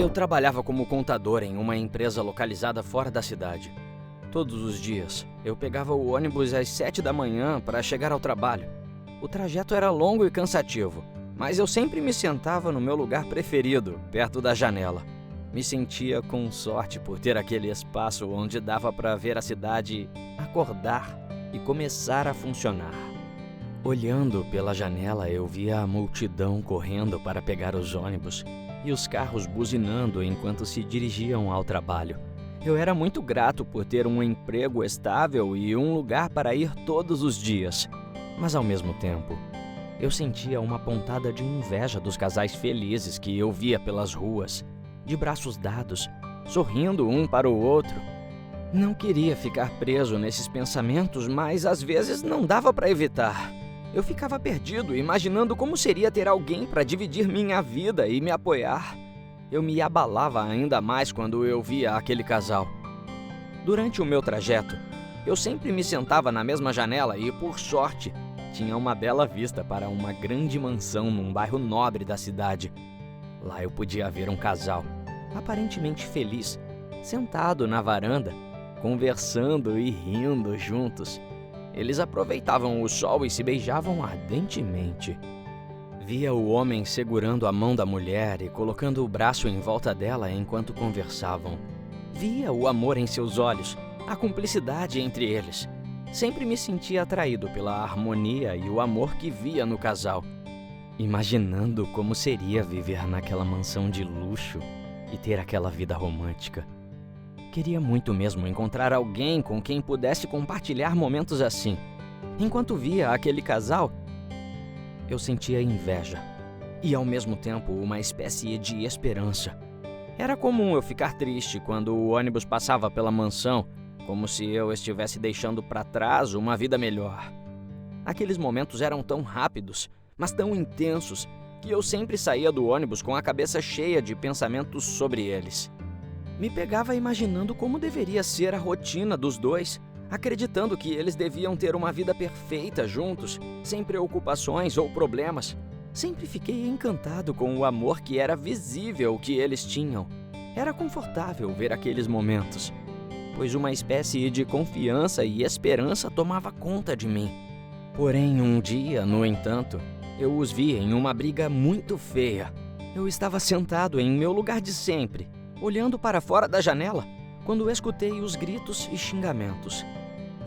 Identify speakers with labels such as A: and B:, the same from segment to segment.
A: Eu trabalhava como contador em uma empresa localizada fora da cidade. Todos os dias, eu pegava o ônibus às 7 da manhã para chegar ao trabalho. O trajeto era longo e cansativo, mas eu sempre me sentava no meu lugar preferido, perto da janela. Me sentia com sorte por ter aquele espaço onde dava para ver a cidade acordar e começar a funcionar. Olhando pela janela, eu via a multidão correndo para pegar os ônibus e os carros buzinando enquanto se dirigiam ao trabalho. Eu era muito grato por ter um emprego estável e um lugar para ir todos os dias. Mas ao mesmo tempo, eu sentia uma pontada de inveja dos casais felizes que eu via pelas ruas, de braços dados, sorrindo um para o outro. Não queria ficar preso nesses pensamentos, mas às vezes não dava para evitar. Eu ficava perdido, imaginando como seria ter alguém para dividir minha vida e me apoiar. Eu me abalava ainda mais quando eu via aquele casal. Durante o meu trajeto, eu sempre me sentava na mesma janela e, por sorte, tinha uma bela vista para uma grande mansão num bairro nobre da cidade. Lá eu podia ver um casal, aparentemente feliz, sentado na varanda, conversando e rindo juntos. Eles aproveitavam o sol e se beijavam ardentemente. Via o homem segurando a mão da mulher e colocando o braço em volta dela enquanto conversavam. Via o amor em seus olhos, a cumplicidade entre eles. Sempre me sentia atraído pela harmonia e o amor que via no casal. Imaginando como seria viver naquela mansão de luxo e ter aquela vida romântica. Queria muito mesmo encontrar alguém com quem pudesse compartilhar momentos assim. Enquanto via aquele casal, eu sentia inveja e, ao mesmo tempo, uma espécie de esperança. Era comum eu ficar triste quando o ônibus passava pela mansão, como se eu estivesse deixando para trás uma vida melhor. Aqueles momentos eram tão rápidos, mas tão intensos, que eu sempre saía do ônibus com a cabeça cheia de pensamentos sobre eles. Me pegava imaginando como deveria ser a rotina dos dois, acreditando que eles deviam ter uma vida perfeita juntos, sem preocupações ou problemas. Sempre fiquei encantado com o amor que era visível que eles tinham. Era confortável ver aqueles momentos, pois uma espécie de confiança e esperança tomava conta de mim. Porém, um dia, no entanto, eu os vi em uma briga muito feia. Eu estava sentado em meu lugar de sempre, olhando para fora da janela, quando escutei os gritos e xingamentos.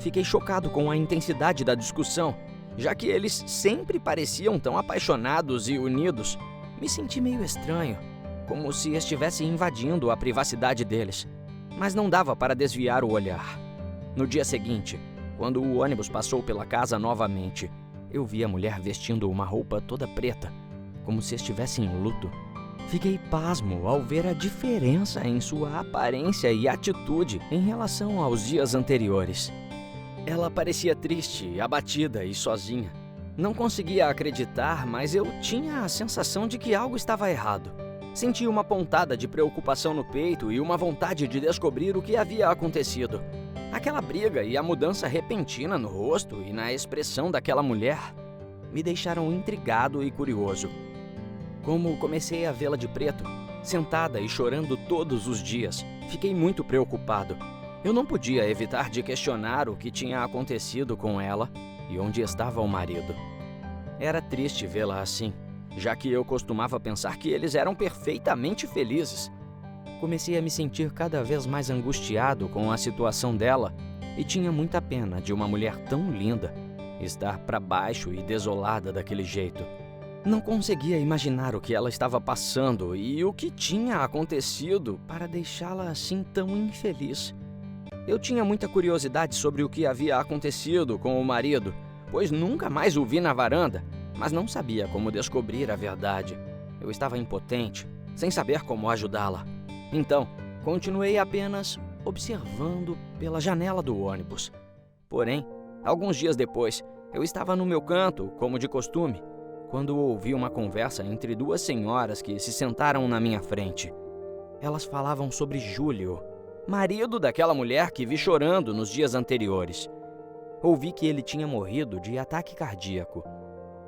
A: Fiquei chocado com a intensidade da discussão, já que eles sempre pareciam tão apaixonados e unidos. Me senti meio estranho, como se estivesse invadindo a privacidade deles, mas não dava para desviar o olhar. No dia seguinte, quando o ônibus passou pela casa novamente, eu vi a mulher vestindo uma roupa toda preta, como se estivesse em luto. Fiquei pasmo ao ver a diferença em sua aparência e atitude em relação aos dias anteriores. Ela parecia triste, abatida e sozinha. Não conseguia acreditar, mas eu tinha a sensação de que algo estava errado. Senti uma pontada de preocupação no peito e uma vontade de descobrir o que havia acontecido. Aquela briga e a mudança repentina no rosto e na expressão daquela mulher me deixaram intrigado e curioso. Como comecei a vê-la de preto, sentada e chorando todos os dias, fiquei muito preocupado. Eu não podia evitar de questionar o que tinha acontecido com ela e onde estava o marido. Era triste vê-la assim, já que eu costumava pensar que eles eram perfeitamente felizes. Comecei a me sentir cada vez mais angustiado com a situação dela e tinha muita pena de uma mulher tão linda estar para baixo e desolada daquele jeito. Não conseguia imaginar o que ela estava passando e o que tinha acontecido para deixá-la assim tão infeliz. Eu tinha muita curiosidade sobre o que havia acontecido com o marido, pois nunca mais o vi na varanda, mas não sabia como descobrir a verdade. Eu estava impotente, sem saber como ajudá-la. Então, continuei apenas observando pela janela do ônibus. Porém, alguns dias depois, eu estava no meu canto, como de costume, quando ouvi uma conversa entre duas senhoras que se sentaram na minha frente. Elas falavam sobre Júlio, marido daquela mulher que vi chorando nos dias anteriores. Ouvi que ele tinha morrido de ataque cardíaco,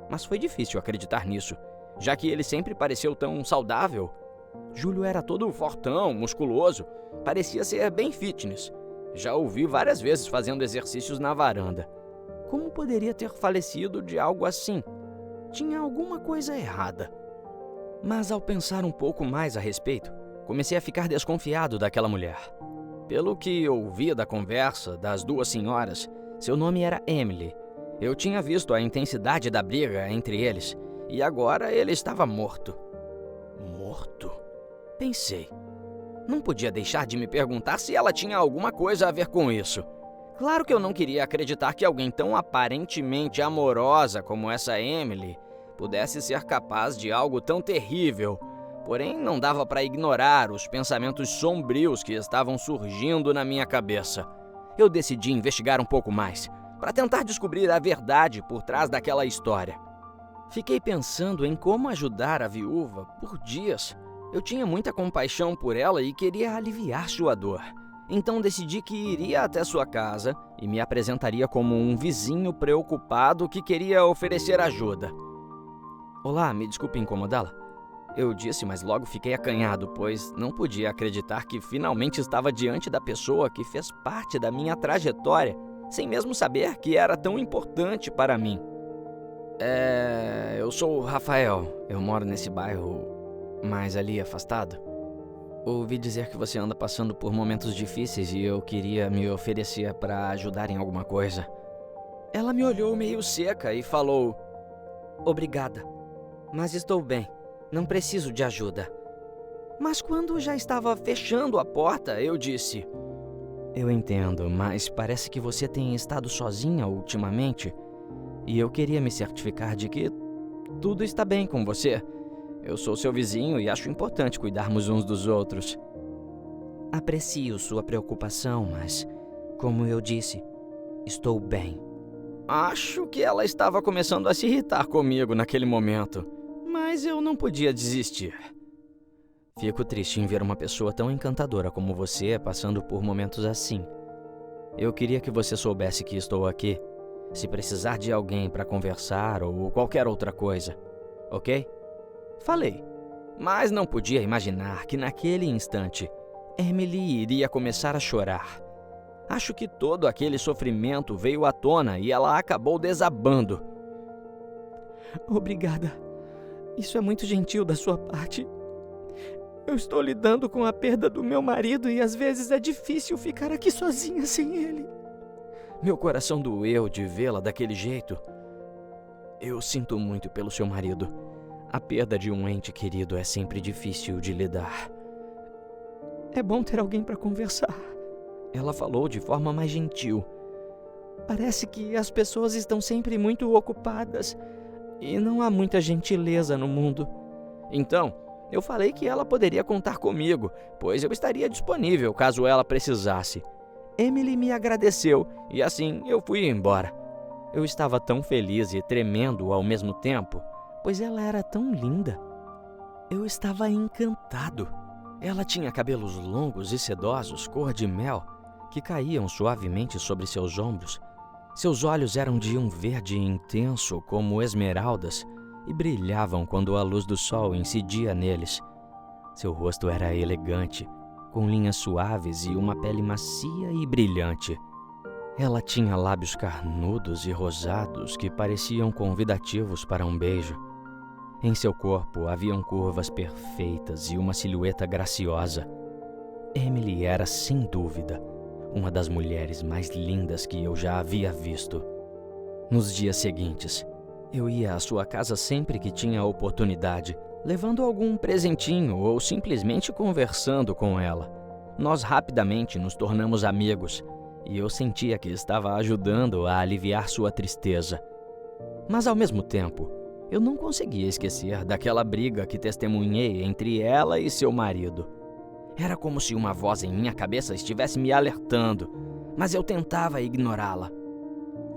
A: mas foi difícil acreditar nisso, já que ele sempre pareceu tão saudável. Júlio era todo fortão, musculoso, parecia ser bem fitness. Já o vi várias vezes fazendo exercícios na varanda. Como poderia ter falecido de algo assim? Tinha alguma coisa errada. Mas ao pensar um pouco mais a respeito, comecei a ficar desconfiado daquela mulher. Pelo que ouvi da conversa das duas senhoras, seu nome era Emily. Eu tinha visto a intensidade da briga entre eles e agora ele estava morto. Morto? Pensei. Não podia deixar de me perguntar se ela tinha alguma coisa a ver com isso. Claro que eu não queria acreditar que alguém tão aparentemente amorosa como essa Emily pudesse ser capaz de algo tão terrível. Porém, não dava para ignorar os pensamentos sombrios que estavam surgindo na minha cabeça. Eu decidi investigar um pouco mais, para tentar descobrir a verdade por trás daquela história. Fiquei pensando em como ajudar a viúva por dias. Eu tinha muita compaixão por ela e queria aliviar sua dor. Então decidi que iria até sua casa e me apresentaria como um vizinho preocupado que queria oferecer ajuda. Olá, me desculpe incomodá-la. Eu disse, mas logo fiquei acanhado, pois não podia acreditar que finalmente estava diante da pessoa que fez parte da minha trajetória, sem mesmo saber que era tão importante para mim. Eu sou o Rafael. Eu moro nesse bairro mais ali afastado. Ouvi dizer que você anda passando por momentos difíceis e eu queria me oferecer para ajudar em alguma coisa. Ela me olhou meio seca e falou: Obrigada, mas estou bem. Não preciso de ajuda. Mas quando já estava fechando a porta, eu disse: Eu entendo, mas parece que você tem estado sozinha ultimamente. E eu queria me certificar de que tudo está bem com você. Eu sou seu vizinho e acho importante cuidarmos uns dos outros. Aprecio sua preocupação, mas, como eu disse, estou bem. Acho que ela estava começando a se irritar comigo naquele momento, mas eu não podia desistir. Fico triste em ver uma pessoa tão encantadora como você passando por momentos assim. Eu queria que você soubesse que estou aqui, se precisar de alguém para conversar ou qualquer outra coisa, ok? Falei, mas não podia imaginar que naquele instante Emily iria começar a chorar. Acho que todo aquele sofrimento veio à tona e ela acabou desabando. Obrigada. Isso é muito gentil da sua parte. Eu estou lidando com a perda do meu marido e às vezes é difícil ficar aqui sozinha sem ele. Meu coração doeu de vê-la daquele jeito. Eu sinto muito pelo seu marido. A perda de um ente querido é sempre difícil de lidar. É bom ter alguém para conversar. Ela falou de forma mais gentil. Parece que as pessoas estão sempre muito ocupadas e não há muita gentileza no mundo. Então, eu falei que ela poderia contar comigo, pois eu estaria disponível caso ela precisasse. Emily me agradeceu e assim eu fui embora. Eu estava tão feliz e tremendo ao mesmo tempo, pois ela era tão linda. Eu estava encantado. Ela tinha cabelos longos e sedosos, cor de mel, que caíam suavemente sobre seus ombros. Seus olhos eram de um verde intenso como esmeraldas e brilhavam quando a luz do sol incidia neles. Seu rosto era elegante, com linhas suaves e uma pele macia e brilhante. Ela tinha lábios carnudos e rosados que pareciam convidativos para um beijo. Em seu corpo haviam curvas perfeitas e uma silhueta graciosa. Emily era, sem dúvida, uma das mulheres mais lindas que eu já havia visto. Nos dias seguintes, eu ia à sua casa sempre que tinha oportunidade, levando algum presentinho ou simplesmente conversando com ela. Nós rapidamente nos tornamos amigos e eu sentia que estava ajudando a aliviar sua tristeza. Mas ao mesmo tempo, eu não conseguia esquecer daquela briga que testemunhei entre ela e seu marido. Era como se uma voz em minha cabeça estivesse me alertando, mas eu tentava ignorá-la.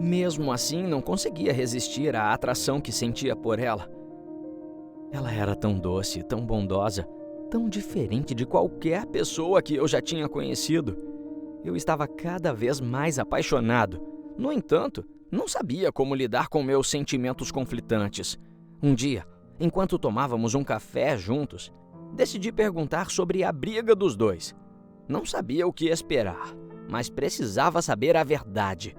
A: Mesmo assim, não conseguia resistir à atração que sentia por ela. Ela era tão doce, tão bondosa, tão diferente de qualquer pessoa que eu já tinha conhecido. Eu estava cada vez mais apaixonado. No entanto, não sabia como lidar com meus sentimentos conflitantes. Um dia, enquanto tomávamos um café juntos, decidi perguntar sobre a briga dos dois. Não sabia o que esperar, mas precisava saber a verdade.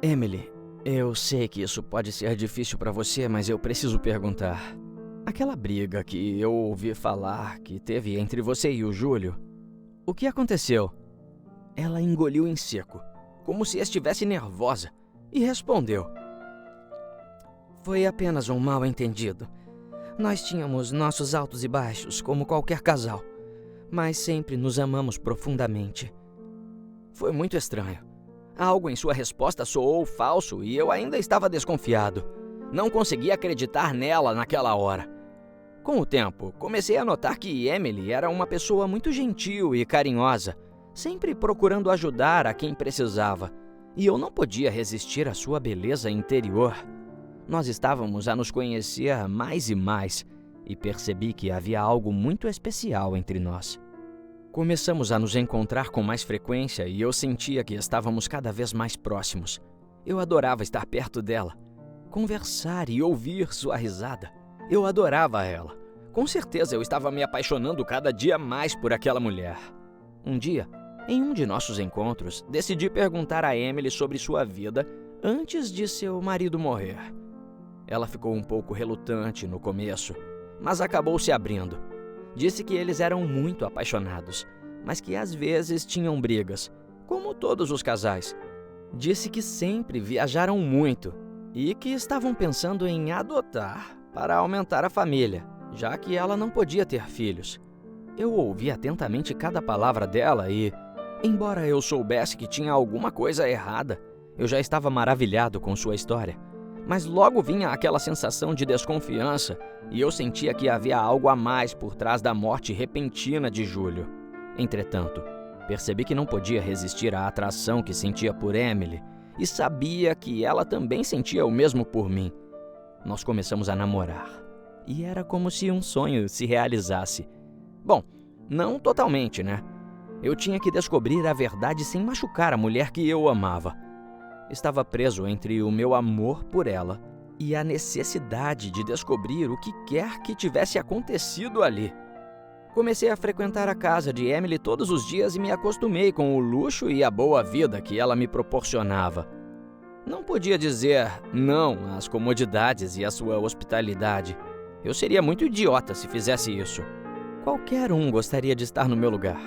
A: Emily, eu sei que isso pode ser difícil para você, mas eu preciso perguntar. Aquela briga que eu ouvi falar que teve entre você e o Júlio, o que aconteceu? Ela engoliu em seco, como se estivesse nervosa, e respondeu. Foi apenas um mal-entendido. Nós tínhamos nossos altos e baixos, como qualquer casal, mas sempre nos amamos profundamente. Foi muito estranho. Algo em sua resposta soou falso e eu ainda estava desconfiado. Não conseguia acreditar nela naquela hora. Com o tempo, comecei a notar que Emily era uma pessoa muito gentil e carinhosa, sempre procurando ajudar a quem precisava, e eu não podia resistir à sua beleza interior. Nós estávamos a nos conhecer mais e mais, e percebi que havia algo muito especial entre nós. Começamos a nos encontrar com mais frequência e eu sentia que estávamos cada vez mais próximos. Eu adorava estar perto dela, conversar e ouvir sua risada. Eu adorava ela. Com certeza eu estava me apaixonando cada dia mais por aquela mulher. Um dia, em um de nossos encontros, decidi perguntar a Emily sobre sua vida antes de seu marido morrer. Ela ficou um pouco relutante no começo, mas acabou se abrindo. Disse que eles eram muito apaixonados, mas que às vezes tinham brigas, como todos os casais. Disse que sempre viajaram muito e que estavam pensando em adotar para aumentar a família, já que ela não podia ter filhos. Eu ouvi atentamente cada palavra dela e, embora eu soubesse que tinha alguma coisa errada, eu já estava maravilhado com sua história. Mas logo vinha aquela sensação de desconfiança e eu sentia que havia algo a mais por trás da morte repentina de Júlio. Entretanto, percebi que não podia resistir à atração que sentia por Emily e sabia que ela também sentia o mesmo por mim. Nós começamos a namorar e era como se um sonho se realizasse. Bom, não totalmente, né? Eu tinha que descobrir a verdade sem machucar a mulher que eu amava. Estava preso entre o meu amor por ela e a necessidade de descobrir o que quer que tivesse acontecido ali. Comecei a frequentar a casa de Emily todos os dias e me acostumei com o luxo e a boa vida que ela me proporcionava. Não podia dizer não às comodidades e à sua hospitalidade. Eu seria muito idiota se fizesse isso. Qualquer um gostaria de estar no meu lugar.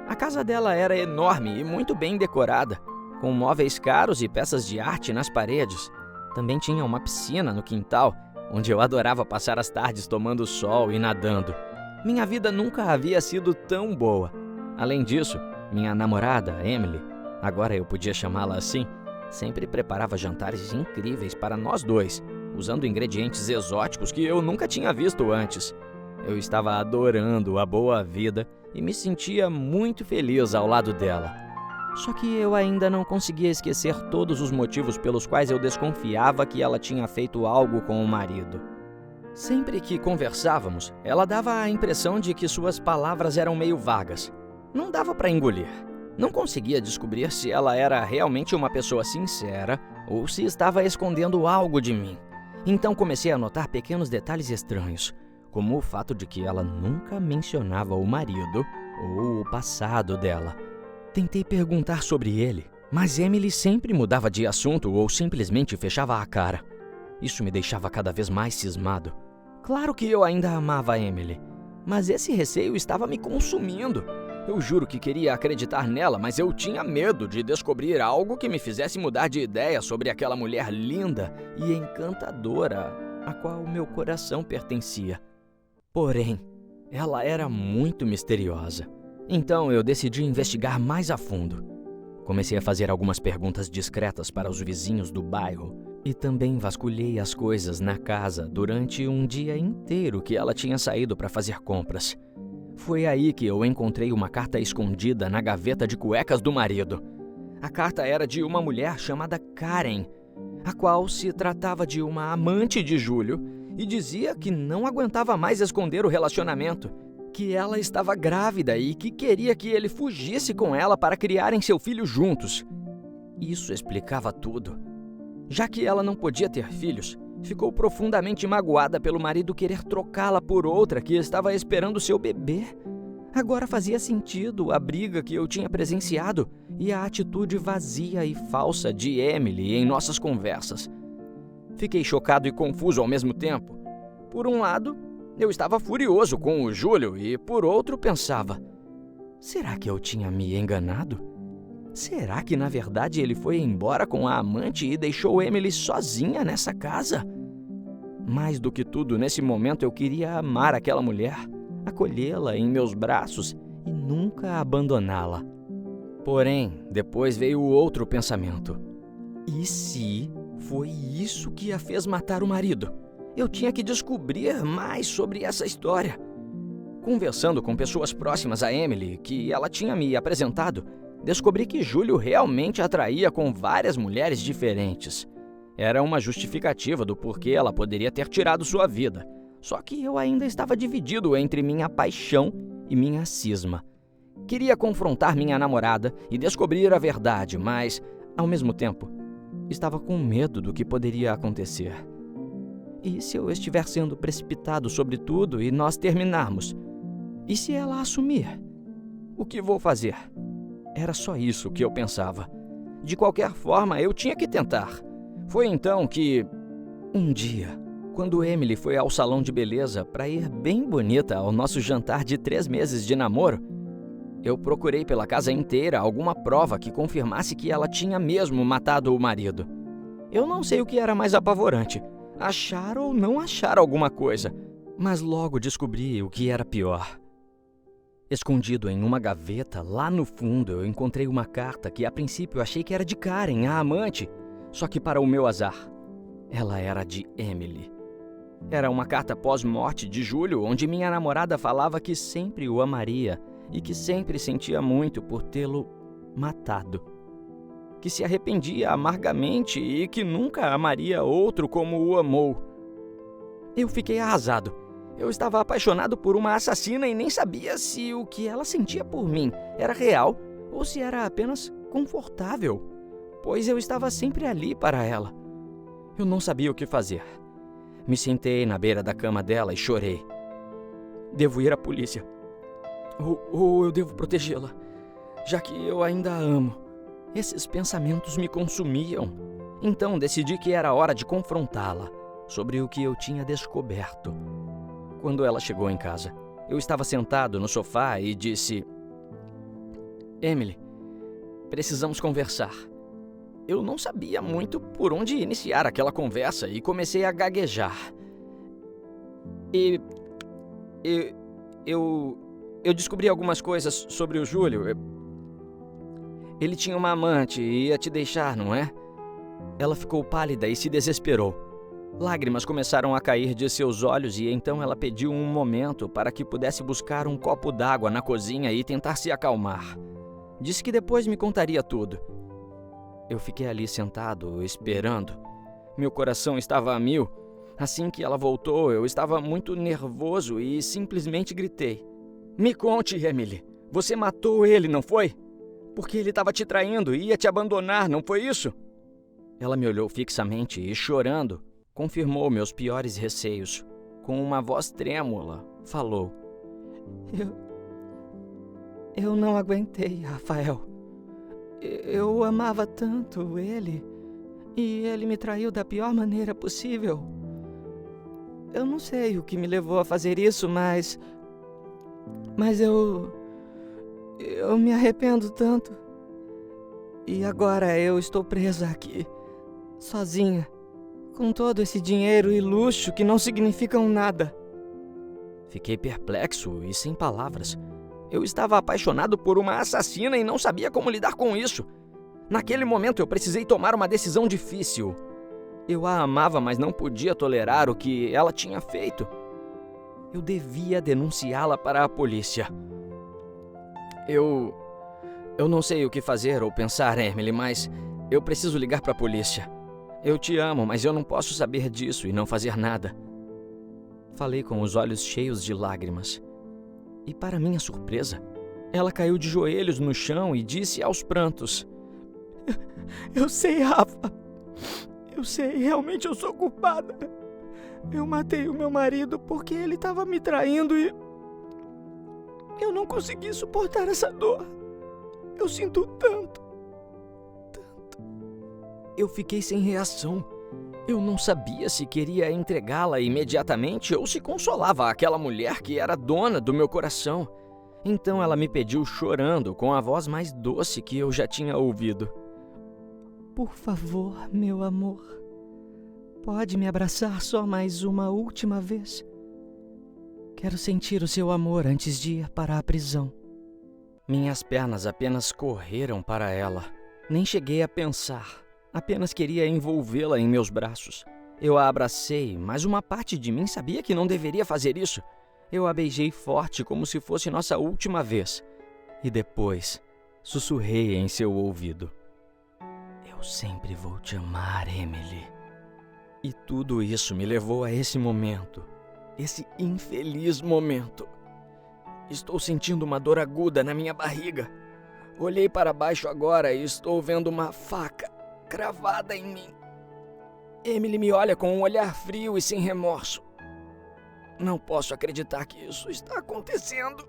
A: A casa dela era enorme e muito bem decorada, com móveis caros e peças de arte nas paredes. Também tinha uma piscina no quintal, onde eu adorava passar as tardes tomando sol e nadando. Minha vida nunca havia sido tão boa. Além disso, minha namorada, Emily, agora eu podia chamá-la assim, sempre preparava jantares incríveis para nós dois, usando ingredientes exóticos que eu nunca tinha visto antes. Eu estava adorando a boa vida e me sentia muito feliz ao lado dela. Só que eu ainda não conseguia esquecer todos os motivos pelos quais eu desconfiava que ela tinha feito algo com o marido. Sempre que conversávamos, ela dava a impressão de que suas palavras eram meio vagas. Não dava para engolir. Não conseguia descobrir se ela era realmente uma pessoa sincera ou se estava escondendo algo de mim. Então comecei a notar pequenos detalhes estranhos, como o fato de que ela nunca mencionava o marido ou o passado dela. Tentei perguntar sobre ele, mas Emily sempre mudava de assunto ou simplesmente fechava a cara. Isso me deixava cada vez mais cismado. Claro que eu ainda amava Emily, mas esse receio estava me consumindo. Eu juro que queria acreditar nela, mas eu tinha medo de descobrir algo que me fizesse mudar de ideia sobre aquela mulher linda e encantadora a qual meu coração pertencia. Porém, ela era muito misteriosa. Então eu decidi investigar mais a fundo. Comecei a fazer algumas perguntas discretas para os vizinhos do bairro e também vasculhei as coisas na casa durante um dia inteiro que ela tinha saído para fazer compras. Foi aí que eu encontrei uma carta escondida na gaveta de cuecas do marido. A carta era de uma mulher chamada Karen, a qual se tratava de uma amante de Júlio e dizia que não aguentava mais esconder o relacionamento, que ela estava grávida e que queria que ele fugisse com ela para criarem seu filho juntos. Isso explicava tudo. Já que ela não podia ter filhos, Ficou profundamente magoada pelo marido querer trocá-la por outra que estava esperando seu bebê. Agora fazia sentido a briga que eu tinha presenciado e a atitude vazia e falsa de Emily em nossas conversas. Fiquei chocado e confuso ao mesmo tempo. Por um lado, eu estava furioso com o Júlio e, por outro, pensava: será que eu tinha me enganado? Será que, na verdade, ele foi embora com a amante e deixou Emily sozinha nessa casa? Mais do que tudo, nesse momento eu queria amar aquela mulher, acolhê-la em meus braços e nunca abandoná-la. Porém, depois veio o outro pensamento. E se foi isso que a fez matar o marido? Eu tinha que descobrir mais sobre essa história. Conversando com pessoas próximas a Emily, que ela tinha me apresentado, descobri que Júlio realmente a traía com várias mulheres diferentes. Era uma justificativa do porquê ela poderia ter tirado sua vida. Só que eu ainda estava dividido entre minha paixão e minha cisma. Queria confrontar minha namorada e descobrir a verdade, mas, ao mesmo tempo, estava com medo do que poderia acontecer. E se eu estiver sendo precipitado sobre tudo e nós terminarmos? E se ela assumir? O que vou fazer? Era só isso que eu pensava. De qualquer forma, eu tinha que tentar. Foi então que, um dia, quando Emily foi ao salão de beleza para ir bem bonita ao nosso jantar de 3 meses de namoro, eu procurei pela casa inteira alguma prova que confirmasse que ela tinha mesmo matado o marido. Eu não sei o que era mais apavorante, achar ou não achar alguma coisa, mas logo descobri o que era pior. Escondido em uma gaveta, lá no fundo, eu encontrei uma carta que a princípio achei que era de Karen, a amante. Só que para o meu azar, ela era de Emily. Era uma carta pós-morte de Júlio, onde minha namorada falava que sempre o amaria e que sempre sentia muito por tê-lo matado. Que se arrependia amargamente e que nunca amaria outro como o amou. Eu fiquei arrasado. Eu estava apaixonado por uma assassina e nem sabia se o que ela sentia por mim era real ou se era apenas confortável, pois eu estava sempre ali para ela. Eu não sabia o que fazer. Me sentei na beira da cama dela e chorei. Devo ir à polícia. Ou eu devo protegê-la, já que eu ainda a amo. Esses pensamentos me consumiam. Então decidi que era hora de confrontá-la sobre o que eu tinha descoberto. Quando ela chegou em casa, eu estava sentado no sofá e disse: Emily, precisamos conversar. Eu não sabia muito por onde iniciar aquela conversa e comecei a gaguejar. Eu descobri algumas coisas sobre o Júlio. Ele tinha uma amante e ia te deixar, não é? Ela ficou pálida e se desesperou. Lágrimas começaram a cair de seus olhos e então ela pediu um momento para que pudesse buscar um copo d'água na cozinha e tentar se acalmar. Disse que depois me contaria tudo. Eu fiquei ali sentado, esperando. Meu coração estava a mil. Assim que ela voltou, eu estava muito nervoso e simplesmente gritei: Me conte, Emily. Você matou ele, não foi? Porque ele estava te traindo e ia te abandonar, não foi isso? Ela me olhou fixamente e, chorando, confirmou meus piores receios. Com uma voz trêmula, falou: Eu não aguentei, Rafael. Eu amava tanto ele, e ele me traiu da pior maneira possível. Eu não sei o que me levou a fazer isso, mas eu me arrependo tanto. E agora eu estou presa aqui, sozinha, com todo esse dinheiro e luxo que não significam nada. Fiquei perplexo e sem palavras. Eu estava apaixonado por uma assassina e não sabia como lidar com isso. Naquele momento eu precisei tomar uma decisão difícil. Eu a amava, mas não podia tolerar o que ela tinha feito. Eu devia denunciá-la para a polícia. Eu não sei o que fazer ou pensar, Emily, mas eu preciso ligar para a polícia. Eu te amo, mas eu não posso saber disso e não fazer nada. Falei com os olhos cheios de lágrimas. E, para minha surpresa, ela caiu de joelhos no chão e disse aos prantos: Eu sei, Rafa.
B: Eu sei, realmente eu sou culpada. Eu matei o meu marido porque ele estava me traindo e eu não consegui suportar essa dor. Eu sinto tanto.
A: Eu fiquei sem reação. Eu não sabia se queria entregá-la imediatamente ou se consolava aquela mulher que era dona do meu coração. Então ela me pediu chorando, com a voz mais doce que eu já tinha ouvido.
B: Por favor, meu amor, pode me abraçar só mais uma última vez? Quero sentir o seu amor antes de ir para a prisão.
A: Minhas pernas apenas correram para ela. Nem cheguei a pensar. Apenas queria envolvê-la em meus braços. Eu a abracei, mas uma parte de mim sabia que não deveria fazer isso. Eu a beijei forte como se fosse nossa última vez. E depois, sussurrei em seu ouvido. Eu sempre vou te amar, Emily. E tudo isso me levou a esse momento. Esse infeliz momento. Estou sentindo uma dor aguda na minha barriga. Olhei para baixo agora e estou vendo uma faca cravada em mim. Emily me olha com um olhar frio e sem remorso. Não posso acreditar que isso está acontecendo.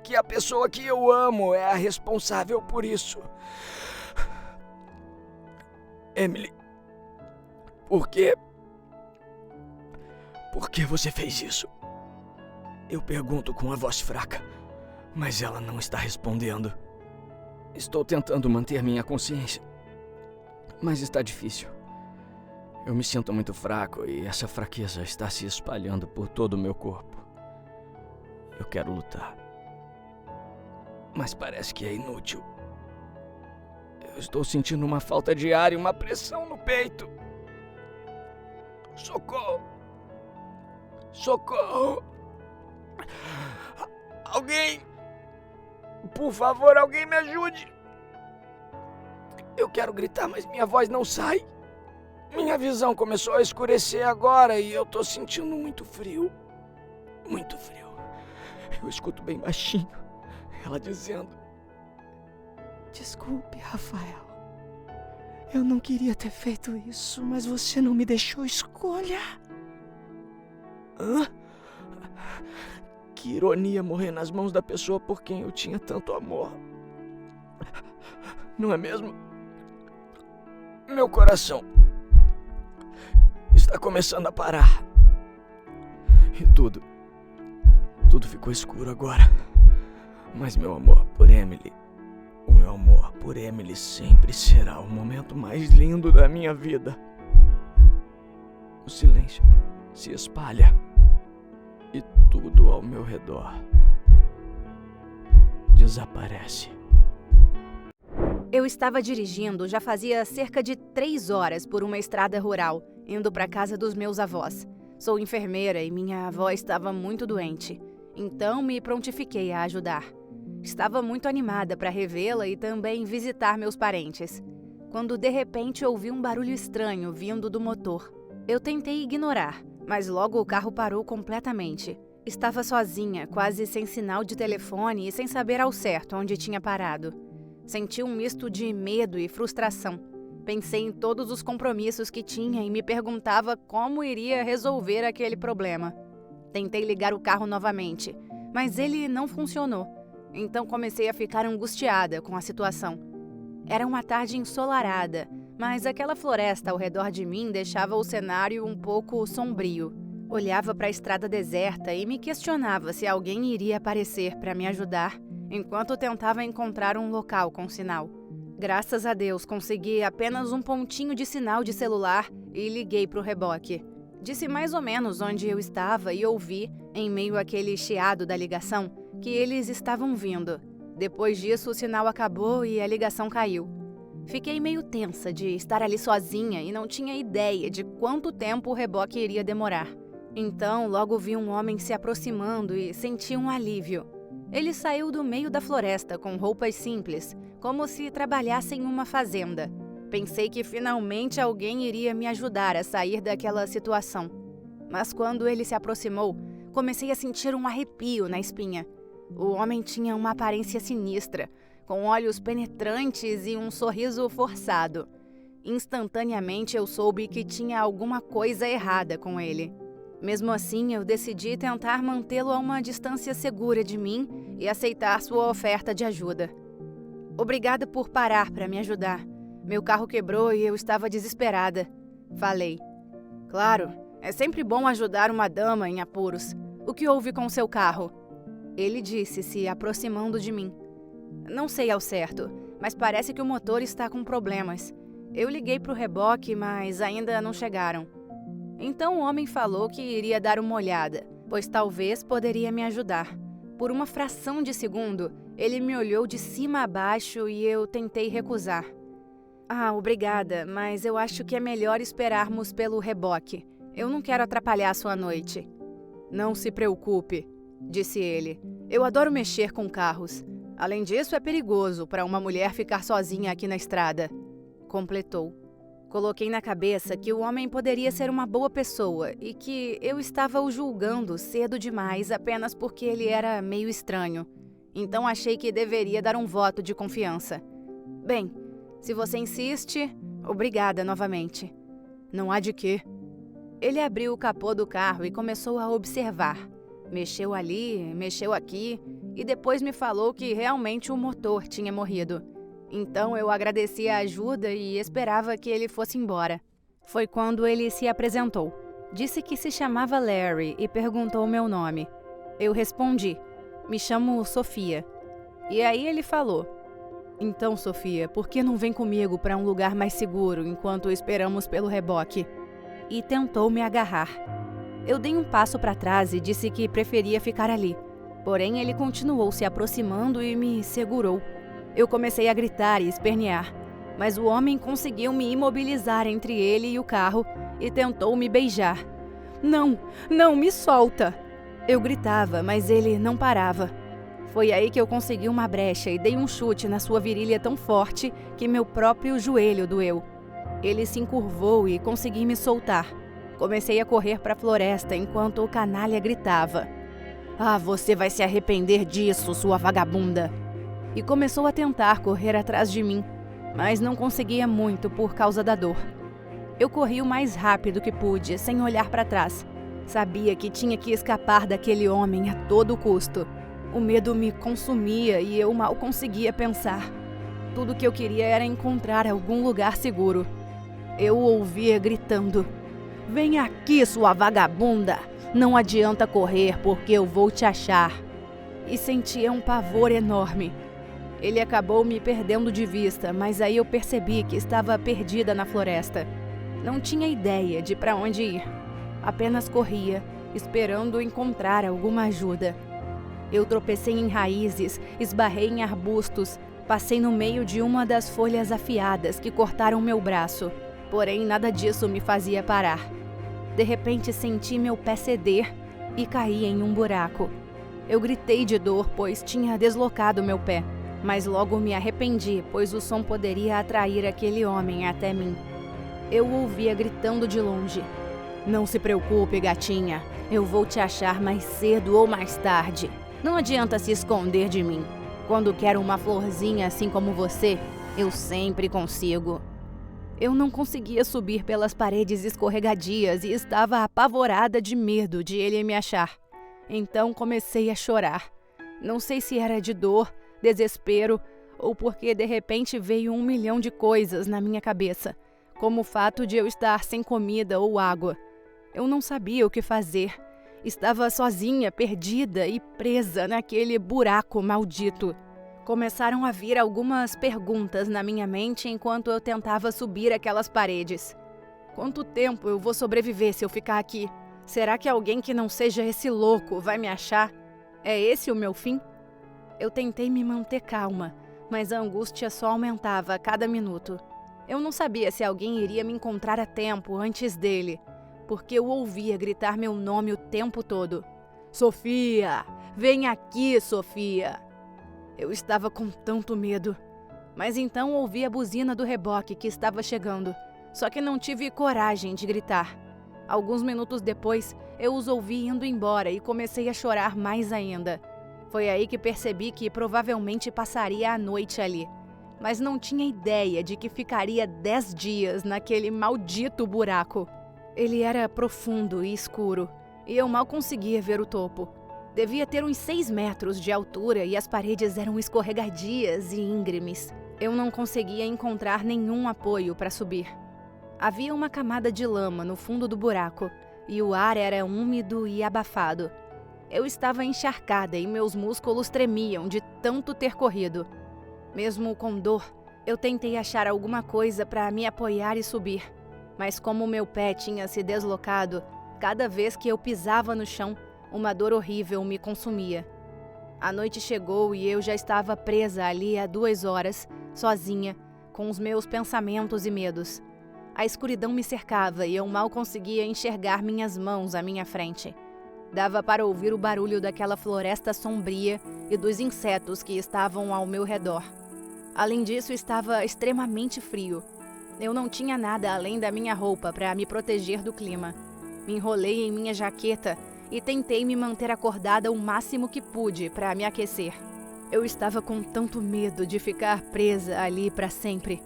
A: Que a pessoa que eu amo é a responsável por isso. Emily, por que você fez isso? Eu pergunto com a voz fraca, mas ela não está respondendo. Estou tentando manter minha consciência, mas está difícil. Eu me sinto muito fraco e essa fraqueza está se espalhando por todo o meu corpo. Eu quero lutar, mas parece que é inútil. Eu estou sentindo uma falta de ar e uma pressão no peito. Socorro! Socorro! Alguém! Por favor, alguém me ajude! Eu quero gritar, mas minha voz não sai. Minha visão começou a escurecer agora e eu tô sentindo muito frio. Muito frio. Eu escuto bem baixinho ela dizendo:
B: Desculpe, Rafael. Eu não queria ter feito isso, mas você não me deixou escolha.
A: Hã? Que ironia morrer nas mãos da pessoa por quem eu tinha tanto amor. Não é mesmo? Meu coração está começando a parar. E tudo ficou escuro agora. Mas meu amor por Emily, o meu amor por Emily sempre será o momento mais lindo da minha vida. O silêncio se espalha e tudo ao meu redor desaparece.
C: Eu estava dirigindo já fazia cerca de 3 horas por uma estrada rural, indo para a casa dos meus avós. Sou enfermeira e minha avó estava muito doente, então me prontifiquei a ajudar. Estava muito animada para revê-la e também visitar meus parentes, quando de repente ouvi um barulho estranho vindo do motor. Eu tentei ignorar, mas logo o carro parou completamente. Estava sozinha, quase sem sinal de telefone e sem saber ao certo onde tinha parado. Senti um misto de medo e frustração. Pensei em todos os compromissos que tinha e me perguntava como iria resolver aquele problema. Tentei ligar o carro novamente, mas ele não funcionou. Então comecei a ficar angustiada com a situação. Era uma tarde ensolarada, mas aquela floresta ao redor de mim deixava o cenário um pouco sombrio. Olhava para a estrada deserta e me questionava se alguém iria aparecer para me ajudar, enquanto tentava encontrar um local com sinal. Graças a Deus, consegui apenas um pontinho de sinal de celular e liguei para o reboque. Disse mais ou menos onde eu estava e ouvi, em meio àquele chiado da ligação, que eles estavam vindo. Depois disso, o sinal acabou e a ligação caiu. Fiquei meio tensa de estar ali sozinha e não tinha ideia de quanto tempo o reboque iria demorar. Então, logo vi um homem se aproximando e senti um alívio. Ele saiu do meio da floresta com roupas simples, como se trabalhasse em uma fazenda. Pensei que finalmente alguém iria me ajudar a sair daquela situação. Mas quando ele se aproximou, comecei a sentir um arrepio na espinha. O homem tinha uma aparência sinistra, com olhos penetrantes e um sorriso forçado. Instantaneamente eu soube que tinha alguma coisa errada com ele. Mesmo assim, eu decidi tentar mantê-lo a uma distância segura de mim e aceitar sua oferta de ajuda. Obrigada por parar para me ajudar. Meu carro quebrou e eu estava desesperada. Falei. Claro, é sempre bom ajudar uma dama em apuros. O que houve com seu carro? Ele disse, se aproximando de mim. Não sei ao certo, mas parece que o motor está com problemas. Eu liguei para o reboque, mas ainda não chegaram. Então o homem falou que iria dar uma olhada, pois talvez poderia me ajudar. Por uma fração de segundo, ele me olhou de cima a baixo e eu tentei recusar. Obrigada, mas eu acho que é melhor esperarmos pelo reboque. Eu não quero atrapalhar sua noite. Não se preocupe, disse ele. Eu adoro mexer com carros. Além disso, é perigoso para uma mulher ficar sozinha aqui na estrada. Completou. Coloquei na cabeça que o homem poderia ser uma boa pessoa e que eu estava o julgando cedo demais apenas porque ele era meio estranho. Então achei que deveria dar um voto de confiança. Bem, se você insiste, obrigada novamente. Não há de quê. Ele abriu o capô do carro e começou a observar. Mexeu ali, mexeu aqui e depois me falou que realmente o motor tinha morrido. Então eu agradeci a ajuda e esperava que ele fosse embora. Foi quando ele se apresentou. Disse que se chamava Larry e perguntou meu nome. Eu respondi. Me chamo Sofia. E aí ele falou. Então, Sofia, por que não vem comigo para um lugar mais seguro enquanto esperamos pelo reboque? E tentou me agarrar. Eu dei um passo para trás e disse que preferia ficar ali. Porém, ele continuou se aproximando e me segurou. Eu comecei a gritar e espernear, mas o homem conseguiu me imobilizar entre ele e o carro e tentou me beijar. Não, não, me solta! Eu gritava, mas ele não parava. Foi aí que eu consegui uma brecha e dei um chute na sua virilha tão forte que meu próprio joelho doeu. Ele se encurvou e consegui me soltar. Comecei a correr para a floresta enquanto o canalha gritava. Você vai se arrepender disso, sua vagabunda! E começou a tentar correr atrás de mim, mas não conseguia muito por causa da dor. Eu corri o mais rápido que pude, sem olhar para trás. Sabia que tinha que escapar daquele homem a todo custo. O medo me consumia e eu mal conseguia pensar. Tudo que eu queria era encontrar algum lugar seguro. Eu o ouvia gritando. Vem aqui, sua vagabunda! Não adianta correr porque eu vou te achar. E sentia um pavor enorme. Ele acabou me perdendo de vista, mas aí eu percebi que estava perdida na floresta. Não tinha ideia de para onde ir. Apenas corria, esperando encontrar alguma ajuda. Eu tropecei em raízes, esbarrei em arbustos, passei no meio de uma das folhas afiadas que cortaram meu braço. Porém, nada disso me fazia parar. De repente, senti meu pé ceder e caí em um buraco. Eu gritei de dor, pois tinha deslocado meu pé. Mas logo me arrependi, pois o som poderia atrair aquele homem até mim. Eu o ouvia gritando de longe. Não se preocupe, gatinha. Eu vou te achar mais cedo ou mais tarde. Não adianta se esconder de mim. Quando quero uma florzinha assim como você, eu sempre consigo. Eu não conseguia subir pelas paredes escorregadias e estava apavorada de medo de ele me achar. Então comecei a chorar. Não sei se era de dor, desespero ou porque de repente veio 1 milhão de coisas na minha cabeça, como o fato de eu estar sem comida ou água. Eu não sabia o que fazer. Estava sozinha, perdida e presa naquele buraco maldito. Começaram a vir algumas perguntas na minha mente enquanto eu tentava subir aquelas paredes. Quanto tempo eu vou sobreviver se eu ficar aqui? Será que alguém que não seja esse louco vai me achar? É esse o meu fim? Eu tentei me manter calma, mas a angústia só aumentava a cada minuto. Eu não sabia se alguém iria me encontrar a tempo antes dele, porque eu ouvia gritar meu nome o tempo todo. Sofia! Vem aqui, Sofia! Eu estava com tanto medo. Mas então ouvi a buzina do reboque que estava chegando, só que não tive coragem de gritar. Alguns minutos depois, eu os ouvi indo embora e comecei a chorar mais ainda. Foi aí que percebi que provavelmente passaria a noite ali. mas não tinha ideia de que ficaria 10 dias naquele maldito buraco. Ele era profundo e escuro, e eu mal conseguia ver o topo. Devia ter uns 6 metros de altura e as paredes eram escorregadias e íngremes. Eu não conseguia encontrar nenhum apoio para subir. Havia uma camada de lama no fundo do buraco e o ar era úmido e abafado. Eu estava encharcada e meus músculos tremiam de tanto ter corrido. Mesmo com dor, eu tentei achar alguma coisa para me apoiar e subir. Mas como meu pé tinha se deslocado, cada vez que eu pisava no chão, uma dor horrível me consumia. A noite chegou e eu já estava presa ali há 2 horas, sozinha, com os meus pensamentos e medos. A escuridão me cercava e eu mal conseguia enxergar minhas mãos à minha frente. Dava para ouvir o barulho daquela floresta sombria e dos insetos que estavam ao meu redor. Além disso, estava extremamente frio. Eu não tinha nada além da minha roupa para me proteger do clima. Me enrolei em minha jaqueta e tentei me manter acordada o máximo que pude para me aquecer. Eu estava com tanto medo de ficar presa ali para sempre,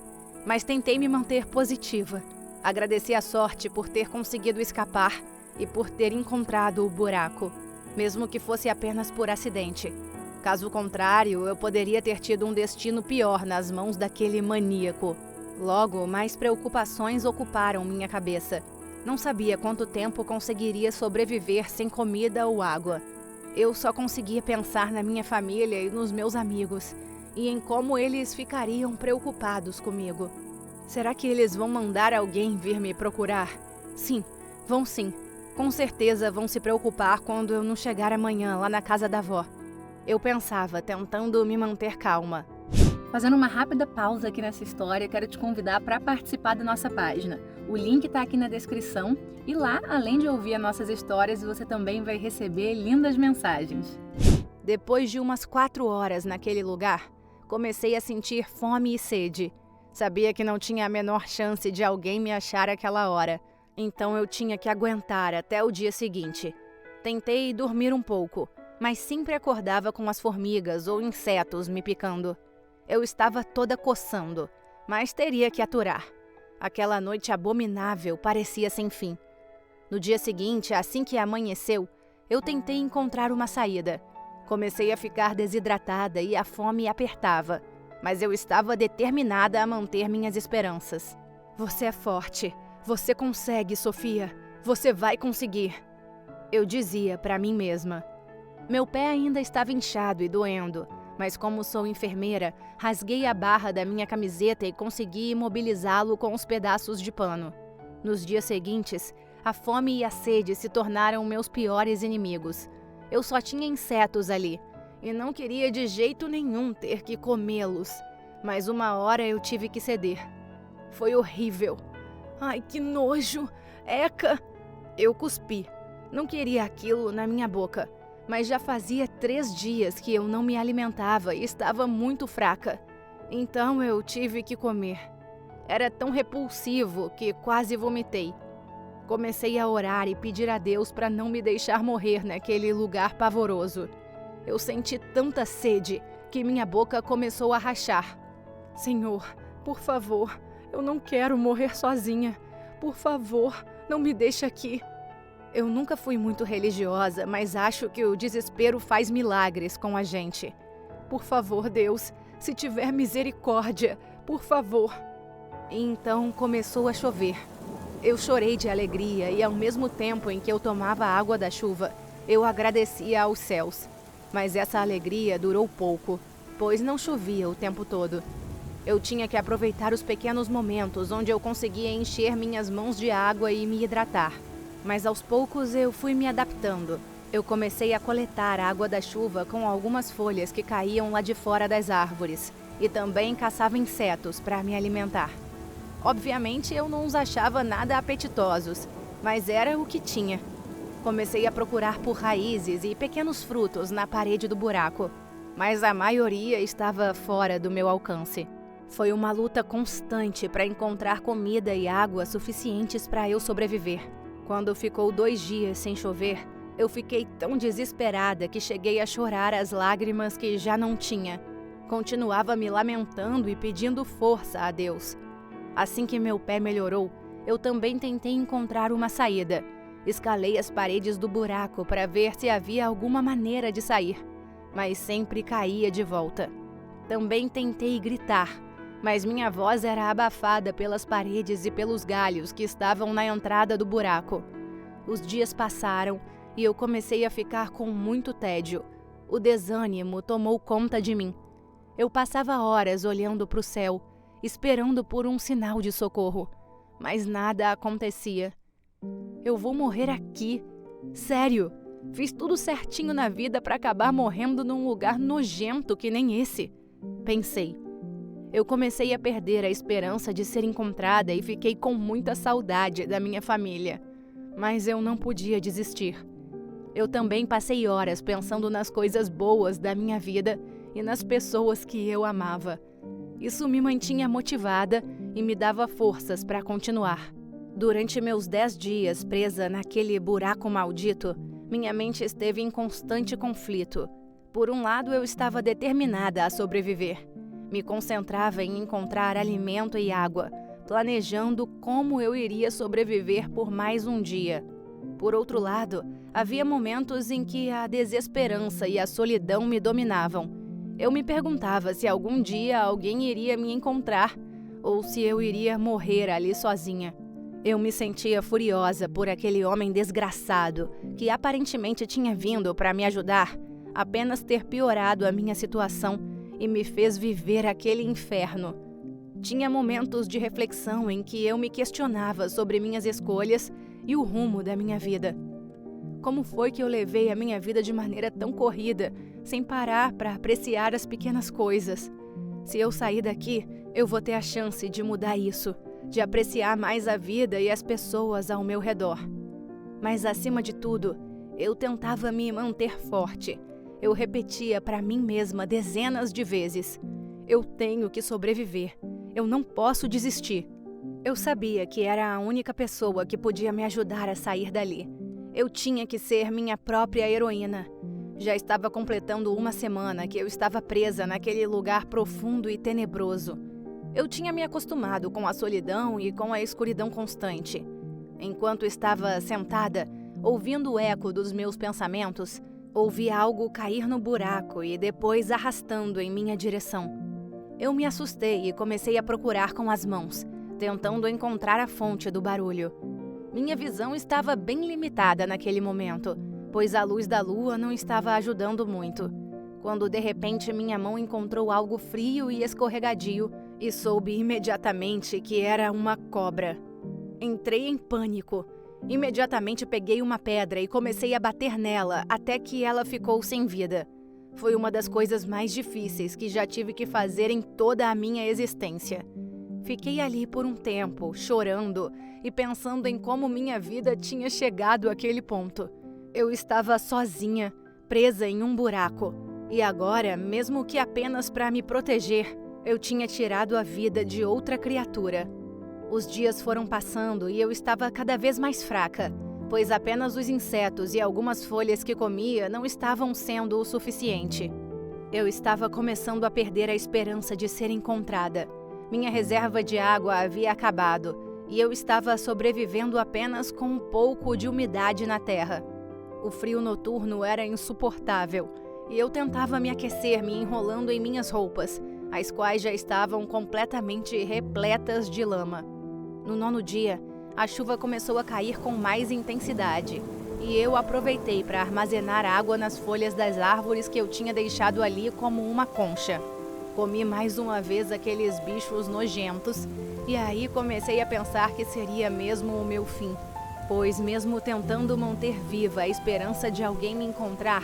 C: mas tentei me manter positiva. Agradeci a sorte por ter conseguido escapar e por ter encontrado o buraco, mesmo que fosse apenas por acidente. Caso contrário, eu poderia ter tido um destino pior nas mãos daquele maníaco. Logo, mais preocupações ocuparam minha cabeça. Não sabia quanto tempo conseguiria sobreviver sem comida ou água. Eu só conseguia pensar na minha família e nos meus amigos, e em como eles ficariam preocupados comigo. Será que eles vão mandar alguém vir me procurar? Sim, vão sim. Com certeza vão se preocupar quando eu não chegar amanhã lá na casa da avó. Eu pensava, tentando me manter calma.
D: Fazendo uma rápida pausa aqui nessa história, quero te convidar para participar da nossa página. O link está aqui na descrição e lá, além de ouvir as nossas histórias, você também vai receber lindas mensagens.
C: Depois de umas 4 horas naquele lugar, comecei a sentir fome e sede. Sabia que não tinha a menor chance de alguém me achar àquela hora, então eu tinha que aguentar até o dia seguinte. Tentei dormir um pouco, mas sempre acordava com as formigas ou insetos me picando. Eu estava toda coçando, mas teria que aturar. Aquela noite abominável parecia sem fim. No dia seguinte, assim que amanheceu, eu tentei encontrar uma saída. Comecei a ficar desidratada e a fome apertava, mas eu estava determinada a manter minhas esperanças. Você é forte. Você consegue, Sofia. Você vai conseguir. Eu dizia para mim mesma. Meu pé ainda estava inchado e doendo, mas como sou enfermeira, rasguei a barra da minha camiseta e consegui imobilizá-lo com os pedaços de pano. Nos dias seguintes, a fome e a sede se tornaram meus piores inimigos. Eu só tinha insetos ali, e não queria de jeito nenhum ter que comê-los. Mas uma hora eu tive que ceder. Foi horrível. Ai, que nojo! Eca! Eu cuspi. Não queria aquilo na minha boca. Mas já fazia 3 dias que eu não me alimentava e estava muito fraca. Então eu tive que comer. Era tão repulsivo que quase vomitei. Comecei a orar e pedir a Deus para não me deixar morrer naquele lugar pavoroso. Eu senti tanta sede que minha boca começou a rachar. Senhor, por favor, eu não quero morrer sozinha. Por favor, não me deixe aqui. Eu nunca fui muito religiosa, mas acho que o desespero faz milagres com a gente. Por favor, Deus, se tiver misericórdia, por favor. E então começou a chover. Eu chorei de alegria e ao mesmo tempo em que eu tomava a água da chuva, eu agradecia aos céus. Mas essa alegria durou pouco, pois não chovia o tempo todo. Eu tinha que aproveitar os pequenos momentos onde eu conseguia encher minhas mãos de água e me hidratar. Mas aos poucos eu fui me adaptando. Eu comecei a coletar a água da chuva com algumas folhas que caíam lá de fora das árvores e também caçava insetos para me alimentar. Obviamente eu não os achava nada apetitosos, mas era o que tinha. Comecei a procurar por raízes e pequenos frutos na parede do buraco, mas a maioria estava fora do meu alcance. Foi uma luta constante para encontrar comida e água suficientes para eu sobreviver. Quando ficou 2 dias sem chover, eu fiquei tão desesperada que cheguei a chorar as lágrimas que já não tinha. Continuava me lamentando e pedindo força a Deus. Assim que meu pé melhorou, eu também tentei encontrar uma saída. Escalei as paredes do buraco para ver se havia alguma maneira de sair, mas sempre caía de volta. Também tentei gritar, mas minha voz era abafada pelas paredes e pelos galhos que estavam na entrada do buraco. Os dias passaram e eu comecei a ficar com muito tédio. O desânimo tomou conta de mim. Eu passava horas olhando para o céu, esperando por um sinal de socorro, mas nada acontecia. Eu vou morrer aqui? Sério? Fiz tudo certinho na vida para acabar morrendo num lugar nojento que nem esse? Pensei. Eu comecei a perder a esperança de ser encontrada e fiquei com muita saudade da minha família. Mas eu não podia desistir. Eu também passei horas pensando nas coisas boas da minha vida e nas pessoas que eu amava. Isso me mantinha motivada e me dava forças para continuar. Durante meus 10 dias presa naquele buraco maldito, minha mente esteve em constante conflito. Por um lado, eu estava determinada a sobreviver. Me concentrava em encontrar alimento e água, planejando como eu iria sobreviver por mais um dia. Por outro lado, havia momentos em que a desesperança e a solidão me dominavam. Eu me perguntava se algum dia alguém iria me encontrar ou se eu iria morrer ali sozinha. Eu me sentia furiosa por aquele homem desgraçado que aparentemente tinha vindo para me ajudar, apenas ter piorado a minha situação e me fez viver aquele inferno. Tinha momentos de reflexão em que eu me questionava sobre minhas escolhas e o rumo da minha vida. Como foi que eu levei a minha vida de maneira tão corrida, sem parar para apreciar as pequenas coisas? Se eu sair daqui, eu vou ter a chance de mudar isso, de apreciar mais a vida e as pessoas ao meu redor. Mas, acima de tudo, eu tentava me manter forte. Eu repetia para mim mesma dezenas de vezes: eu tenho que sobreviver, eu não posso desistir. Eu sabia que era a única pessoa que podia me ajudar a sair dali. Eu tinha que ser minha própria heroína. Já estava completando uma semana que eu estava presa naquele lugar profundo e tenebroso. Eu tinha me acostumado com a solidão e com a escuridão constante. Enquanto estava sentada, ouvindo o eco dos meus pensamentos, ouvi algo cair no buraco e depois arrastando em minha direção. Eu me assustei e comecei a procurar com as mãos, tentando encontrar a fonte do barulho. Minha visão estava bem limitada naquele momento, pois a luz da lua não estava ajudando muito. Quando de repente minha mão encontrou algo frio e escorregadio e soube imediatamente que era uma cobra. Entrei em pânico. Imediatamente peguei uma pedra e comecei a bater nela até que ela ficou sem vida. Foi uma das coisas mais difíceis que já tive que fazer em toda a minha existência. Fiquei ali por um tempo, chorando e pensando em como minha vida tinha chegado àquele ponto. Eu estava sozinha, presa em um buraco. E agora, mesmo que apenas para me proteger, eu tinha tirado a vida de outra criatura. Os dias foram passando e eu estava cada vez mais fraca, pois apenas os insetos e algumas folhas que comia não estavam sendo o suficiente. Eu estava começando a perder a esperança de ser encontrada. Minha reserva de água havia acabado e eu estava sobrevivendo apenas com um pouco de umidade na terra. O frio noturno era insuportável e eu tentava me aquecer me enrolando em minhas roupas, as quais já estavam completamente repletas de lama. No 9º dia, a chuva começou a cair com mais intensidade e eu aproveitei para armazenar água nas folhas das árvores que eu tinha deixado ali como uma concha. Comi mais uma vez aqueles bichos nojentos e aí comecei a pensar que seria mesmo o meu fim, pois mesmo tentando manter viva a esperança de alguém me encontrar,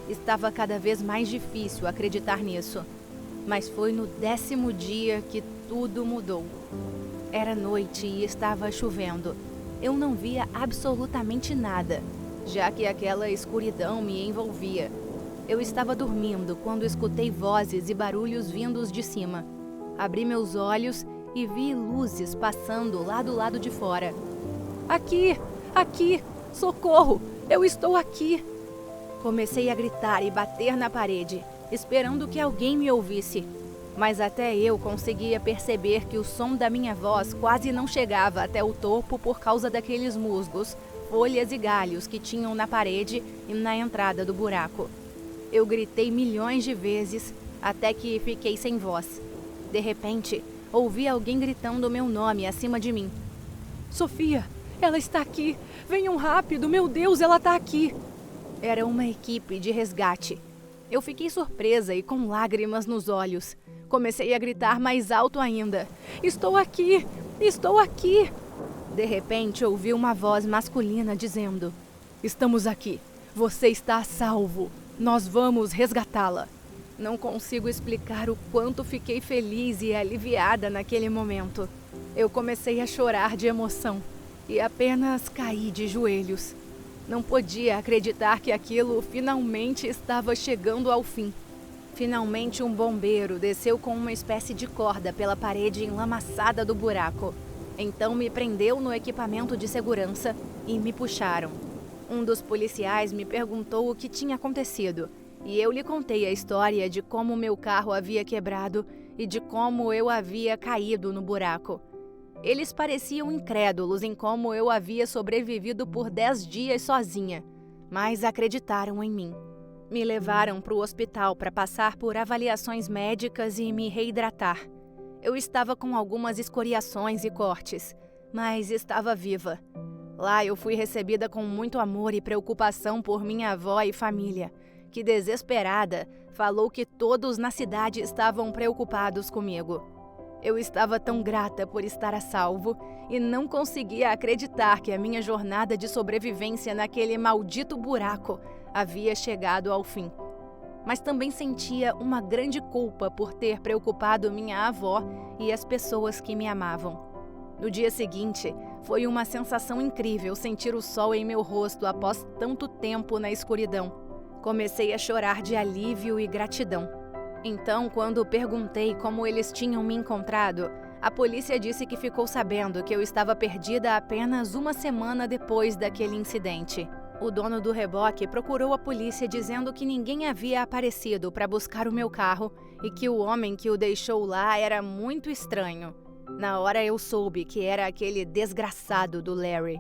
C: estava cada vez mais difícil acreditar nisso. Mas foi no 10º dia que tudo mudou. Era noite e estava chovendo. Eu não via absolutamente nada, já que aquela escuridão me envolvia. Eu estava dormindo quando escutei vozes e barulhos vindos de cima. Abri meus olhos e vi luzes passando lá do lado de fora. Aqui! Aqui! Socorro! Eu estou aqui! Comecei a gritar e bater na parede. esperando que alguém me ouvisse. Mas até eu conseguia perceber que o som da minha voz quase não chegava até o topo por causa daqueles musgos, folhas e galhos que tinham na parede e na entrada do buraco. Eu gritei milhões de vezes até que fiquei sem voz. De repente, ouvi alguém gritando meu nome acima de mim.
E: Sofia, ela está aqui! Venham rápido, meu Deus, ela está aqui!
C: Era uma equipe de resgate. Eu fiquei surpresa e com lágrimas nos olhos. Comecei a gritar mais alto ainda.
E: Estou aqui! Estou aqui!
C: De repente, ouvi uma voz masculina dizendo:
E: Estamos aqui. Você está a salvo. Nós vamos resgatá-la.
C: Não consigo explicar o quanto fiquei feliz e aliviada naquele momento. Eu comecei a chorar de emoção e apenas caí de joelhos. Não podia acreditar que aquilo finalmente estava chegando ao fim. Finalmente um bombeiro desceu com uma espécie de corda pela parede enlamaçada do buraco. Então me prendeu no equipamento de segurança e me puxaram. Um dos policiais me perguntou o que tinha acontecido e eu lhe contei a história de como meu carro havia quebrado e de como eu havia caído no buraco. Eles pareciam incrédulos em como eu havia sobrevivido por 10 dias sozinha, mas acreditaram em mim. Me levaram para o hospital para passar por avaliações médicas e me reidratar. Eu estava com algumas escoriações e cortes, mas estava viva. Lá eu fui recebida com muito amor e preocupação por minha avó e família, que, desesperada, falou que todos na cidade estavam preocupados comigo. Eu estava tão grata por estar a salvo e não conseguia acreditar que a minha jornada de sobrevivência naquele maldito buraco havia chegado ao fim. Mas também sentia uma grande culpa por ter preocupado minha avó e as pessoas que me amavam. No dia seguinte, foi uma sensação incrível sentir o sol em meu rosto após tanto tempo na escuridão. Comecei a chorar de alívio e gratidão. Então, quando perguntei como eles tinham me encontrado, a polícia disse que ficou sabendo que eu estava perdida apenas uma semana depois daquele incidente. O dono do reboque procurou a polícia dizendo que ninguém havia aparecido para buscar o meu carro e que o homem que o deixou lá era muito estranho. Na hora eu soube que era aquele desgraçado do Larry.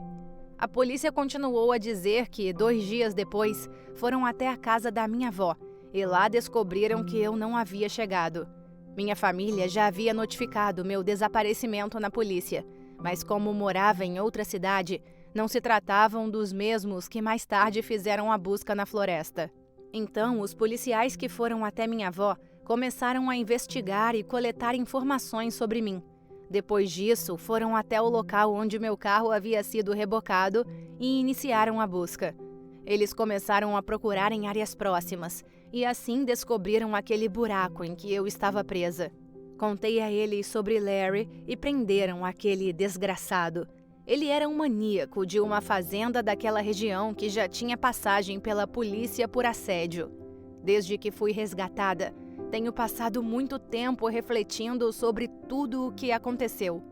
C: A polícia continuou a dizer que 2 dias depois foram até a casa da minha avó e lá descobriram que eu não havia chegado. Minha família já havia notificado meu desaparecimento na polícia, mas como morava em outra cidade, não se tratavam dos mesmos que mais tarde fizeram a busca na floresta. Então, os policiais que foram até minha avó começaram a investigar e coletar informações sobre mim. Depois disso, foram até o local onde meu carro havia sido rebocado e iniciaram a busca. Eles começaram a procurar em áreas próximas e assim descobriram aquele buraco em que eu estava presa. Contei a eles sobre Larry e prenderam aquele desgraçado. Ele era um maníaco de uma fazenda daquela região que já tinha passagem pela polícia por assédio. Desde que fui resgatada, tenho passado muito tempo refletindo sobre tudo o que aconteceu.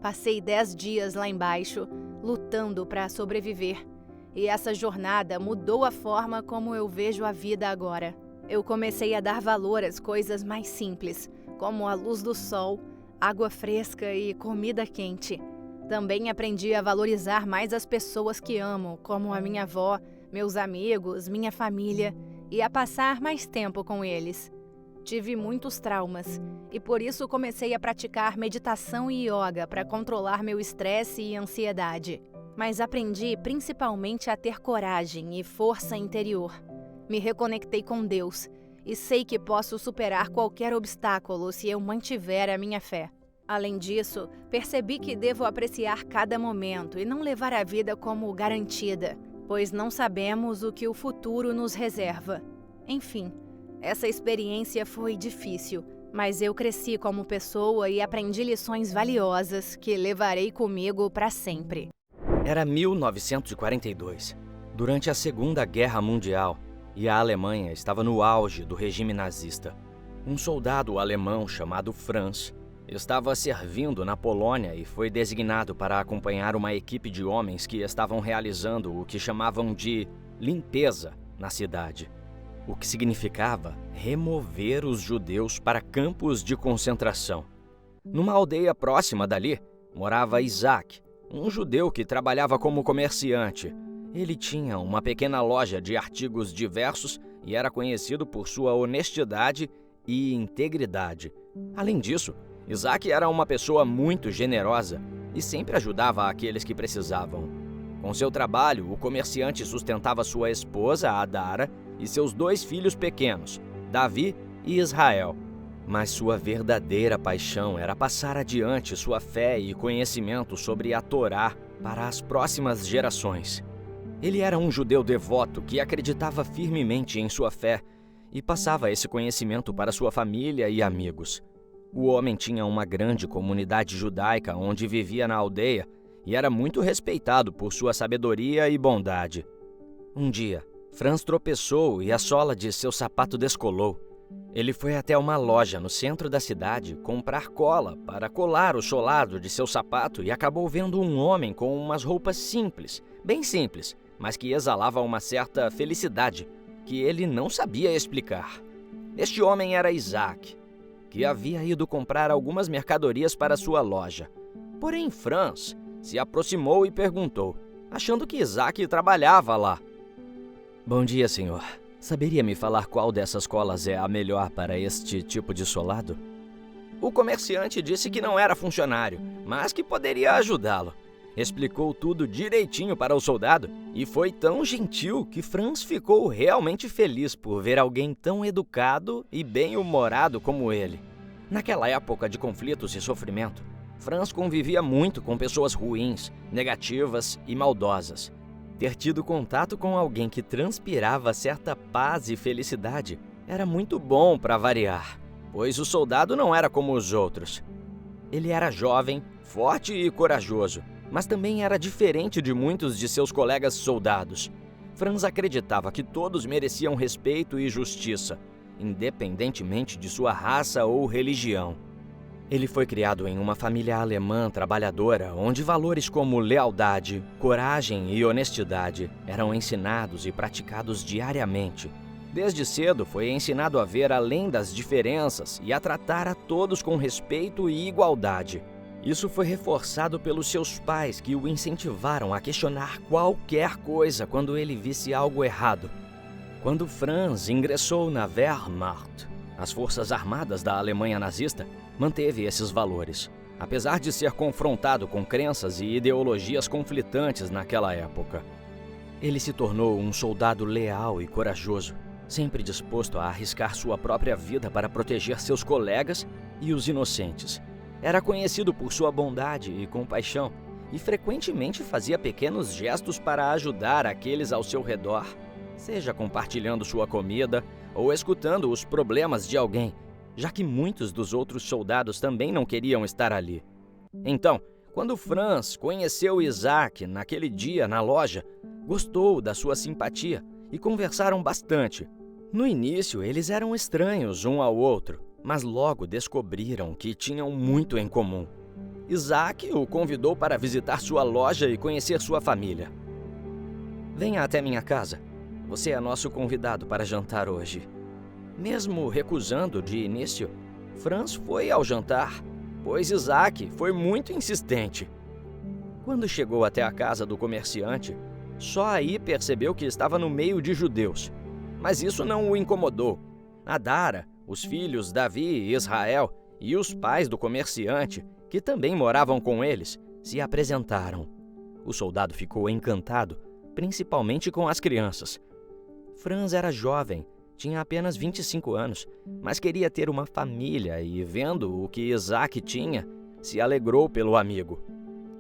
C: Passei 10 dias lá embaixo, lutando para sobreviver. E essa jornada mudou a forma como eu vejo a vida agora. Eu comecei a dar valor às coisas mais simples, como a luz do sol, água fresca e comida quente. Também aprendi a valorizar mais as pessoas que amo, como a minha avó, meus amigos, minha família, e a passar mais tempo com eles. Tive muitos traumas e por isso comecei a praticar meditação e yoga para controlar meu estresse e ansiedade. Mas aprendi principalmente a ter coragem e força interior. Me reconectei com Deus e sei que posso superar qualquer obstáculo se eu mantiver a minha fé. Além disso, percebi que devo apreciar cada momento e não levar a vida como garantida, pois não sabemos o que o futuro nos reserva. Enfim, essa experiência foi difícil, mas eu cresci como pessoa e aprendi lições valiosas que levarei comigo para sempre.
A: Era 1942, durante a Segunda Guerra Mundial, e a Alemanha estava no auge do regime nazista. Um soldado alemão chamado Franz estava servindo na Polônia e foi designado para acompanhar uma equipe de homens que estavam realizando o que chamavam de limpeza na cidade. o que significava remover os judeus para campos de concentração. Numa aldeia próxima dali, morava Isaac, um judeu que trabalhava como comerciante. Ele tinha uma pequena loja de artigos diversos e era conhecido por sua honestidade e integridade. Além disso, Isaac era uma pessoa muito generosa e sempre ajudava aqueles que precisavam. Com seu trabalho, o comerciante sustentava sua esposa, Adara, e seus 2 filhos pequenos, Davi e Israel. Mas sua verdadeira paixão era passar adiante sua fé e conhecimento sobre a Torá para as próximas gerações. Ele era um judeu devoto que acreditava firmemente em sua fé e passava esse conhecimento para sua família e amigos. O homem tinha uma grande comunidade judaica onde vivia na aldeia e era muito respeitado por sua sabedoria e bondade. Um dia, Franz tropeçou e a sola de seu sapato descolou. Ele foi até uma loja no centro da cidade comprar cola para colar o solado de seu sapato e acabou vendo um homem com umas roupas simples, bem simples, mas que exalava uma certa felicidade que ele não sabia explicar. Este homem era Isaac, que havia ido comprar algumas mercadorias para sua loja. Porém, Franz se aproximou e perguntou, achando que Isaac trabalhava lá. "Bom dia, senhor. Saberia me falar qual dessas colas é a melhor para este tipo de solado?" O comerciante disse que não era funcionário, mas que poderia ajudá-lo. Explicou tudo direitinho para o soldado e foi tão gentil que Franz ficou realmente feliz por ver alguém tão educado e bem-humorado como ele. Naquela época de conflitos e sofrimento, Franz convivia muito com pessoas ruins, negativas e maldosas. Ter tido contato com alguém que transpirava certa paz e felicidade era muito bom para variar, pois o soldado não era como os outros. Ele era jovem, forte e corajoso, mas também era diferente de muitos de seus colegas soldados. Franz acreditava que todos mereciam respeito e justiça, independentemente de sua raça ou religião. Ele foi criado em uma família alemã trabalhadora, onde valores como lealdade, coragem e honestidade eram ensinados e praticados diariamente. Desde cedo foi ensinado a ver além das diferenças e a tratar a todos com respeito e igualdade. Isso foi reforçado pelos seus pais, que o incentivaram a questionar qualquer coisa quando ele visse algo errado. Quando Franz ingressou na Wehrmacht, as forças armadas da Alemanha nazista, manteve esses valores, apesar de ser confrontado com crenças e ideologias conflitantes naquela época. Ele se tornou um soldado leal e corajoso, sempre disposto a arriscar sua própria vida para proteger seus colegas e os inocentes. Era conhecido por sua bondade e compaixão e frequentemente fazia pequenos gestos para ajudar aqueles ao seu redor, seja compartilhando sua comida ou escutando os problemas de alguém, já que muitos dos outros soldados também não queriam estar ali. Então, quando Franz conheceu Isaac naquele dia na loja, gostou da sua simpatia e conversaram bastante. No início, eles eram estranhos um ao outro, mas logo descobriram que tinham muito em comum. Isaac o convidou para visitar sua loja e conhecer sua família. "Venha até minha casa. Você é nosso convidado para jantar hoje." Mesmo recusando de início, Franz foi ao jantar, pois Isaac foi muito insistente. Quando chegou até a casa do comerciante, só aí percebeu que estava no meio de judeus. Mas isso não o incomodou. Adara, os filhos Davi e Israel e os pais do comerciante, que também moravam com eles, se apresentaram. O soldado ficou encantado, principalmente com as crianças. Franz era jovem, tinha apenas 25 anos, mas queria ter uma família e, vendo o que Isaac tinha, se alegrou pelo amigo.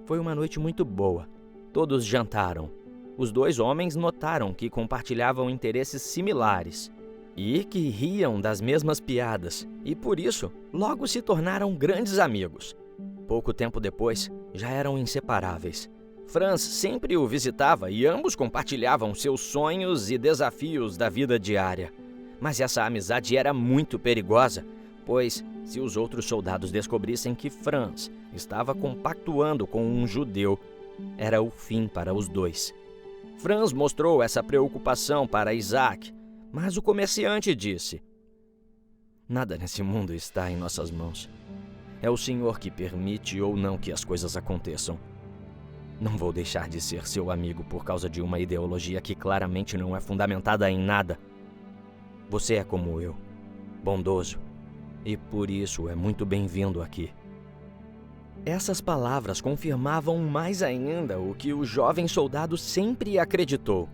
A: Foi uma noite muito boa. Todos jantaram. Os 2 homens notaram que compartilhavam interesses similares e que riam das mesmas piadas, e por isso logo se tornaram grandes amigos. Pouco tempo depois, já eram inseparáveis. Franz sempre o visitava e ambos compartilhavam seus sonhos e desafios da vida diária. Mas essa amizade era muito perigosa, pois se os outros soldados descobrissem que Franz estava compactuando com um judeu, era o fim para os 2. Franz mostrou essa preocupação para Isaac, Mas o comerciante disse: nada nesse mundo está em nossas mãos. É o Senhor que permite ou não que as coisas aconteçam. Não vou deixar de ser seu amigo por causa de uma ideologia que claramente não é fundamentada em nada. Você é como eu, bondoso, e por isso é muito bem-vindo aqui. Essas palavras confirmavam mais ainda o que o jovem soldado sempre acreditou: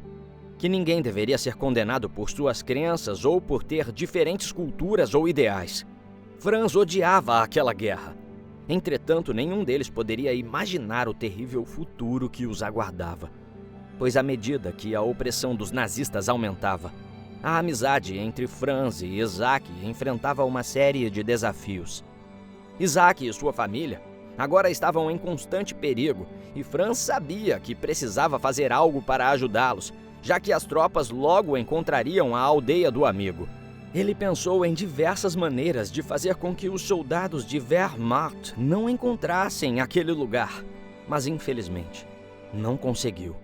A: que ninguém deveria ser condenado por suas crenças ou por ter diferentes culturas ou ideais. Franz odiava aquela guerra. Entretanto, nenhum deles poderia imaginar o terrível futuro que os aguardava, pois à medida que a opressão dos nazistas aumentava, a amizade entre Franz e Isaac enfrentava uma série de desafios. Isaac e sua família agora estavam em constante perigo e Franz sabia que precisava fazer algo para ajudá-los, já que as tropas logo encontrariam a aldeia do amigo. Ele pensou em diversas maneiras de fazer com que os soldados de Wehrmacht não encontrassem aquele lugar, mas infelizmente não conseguiu.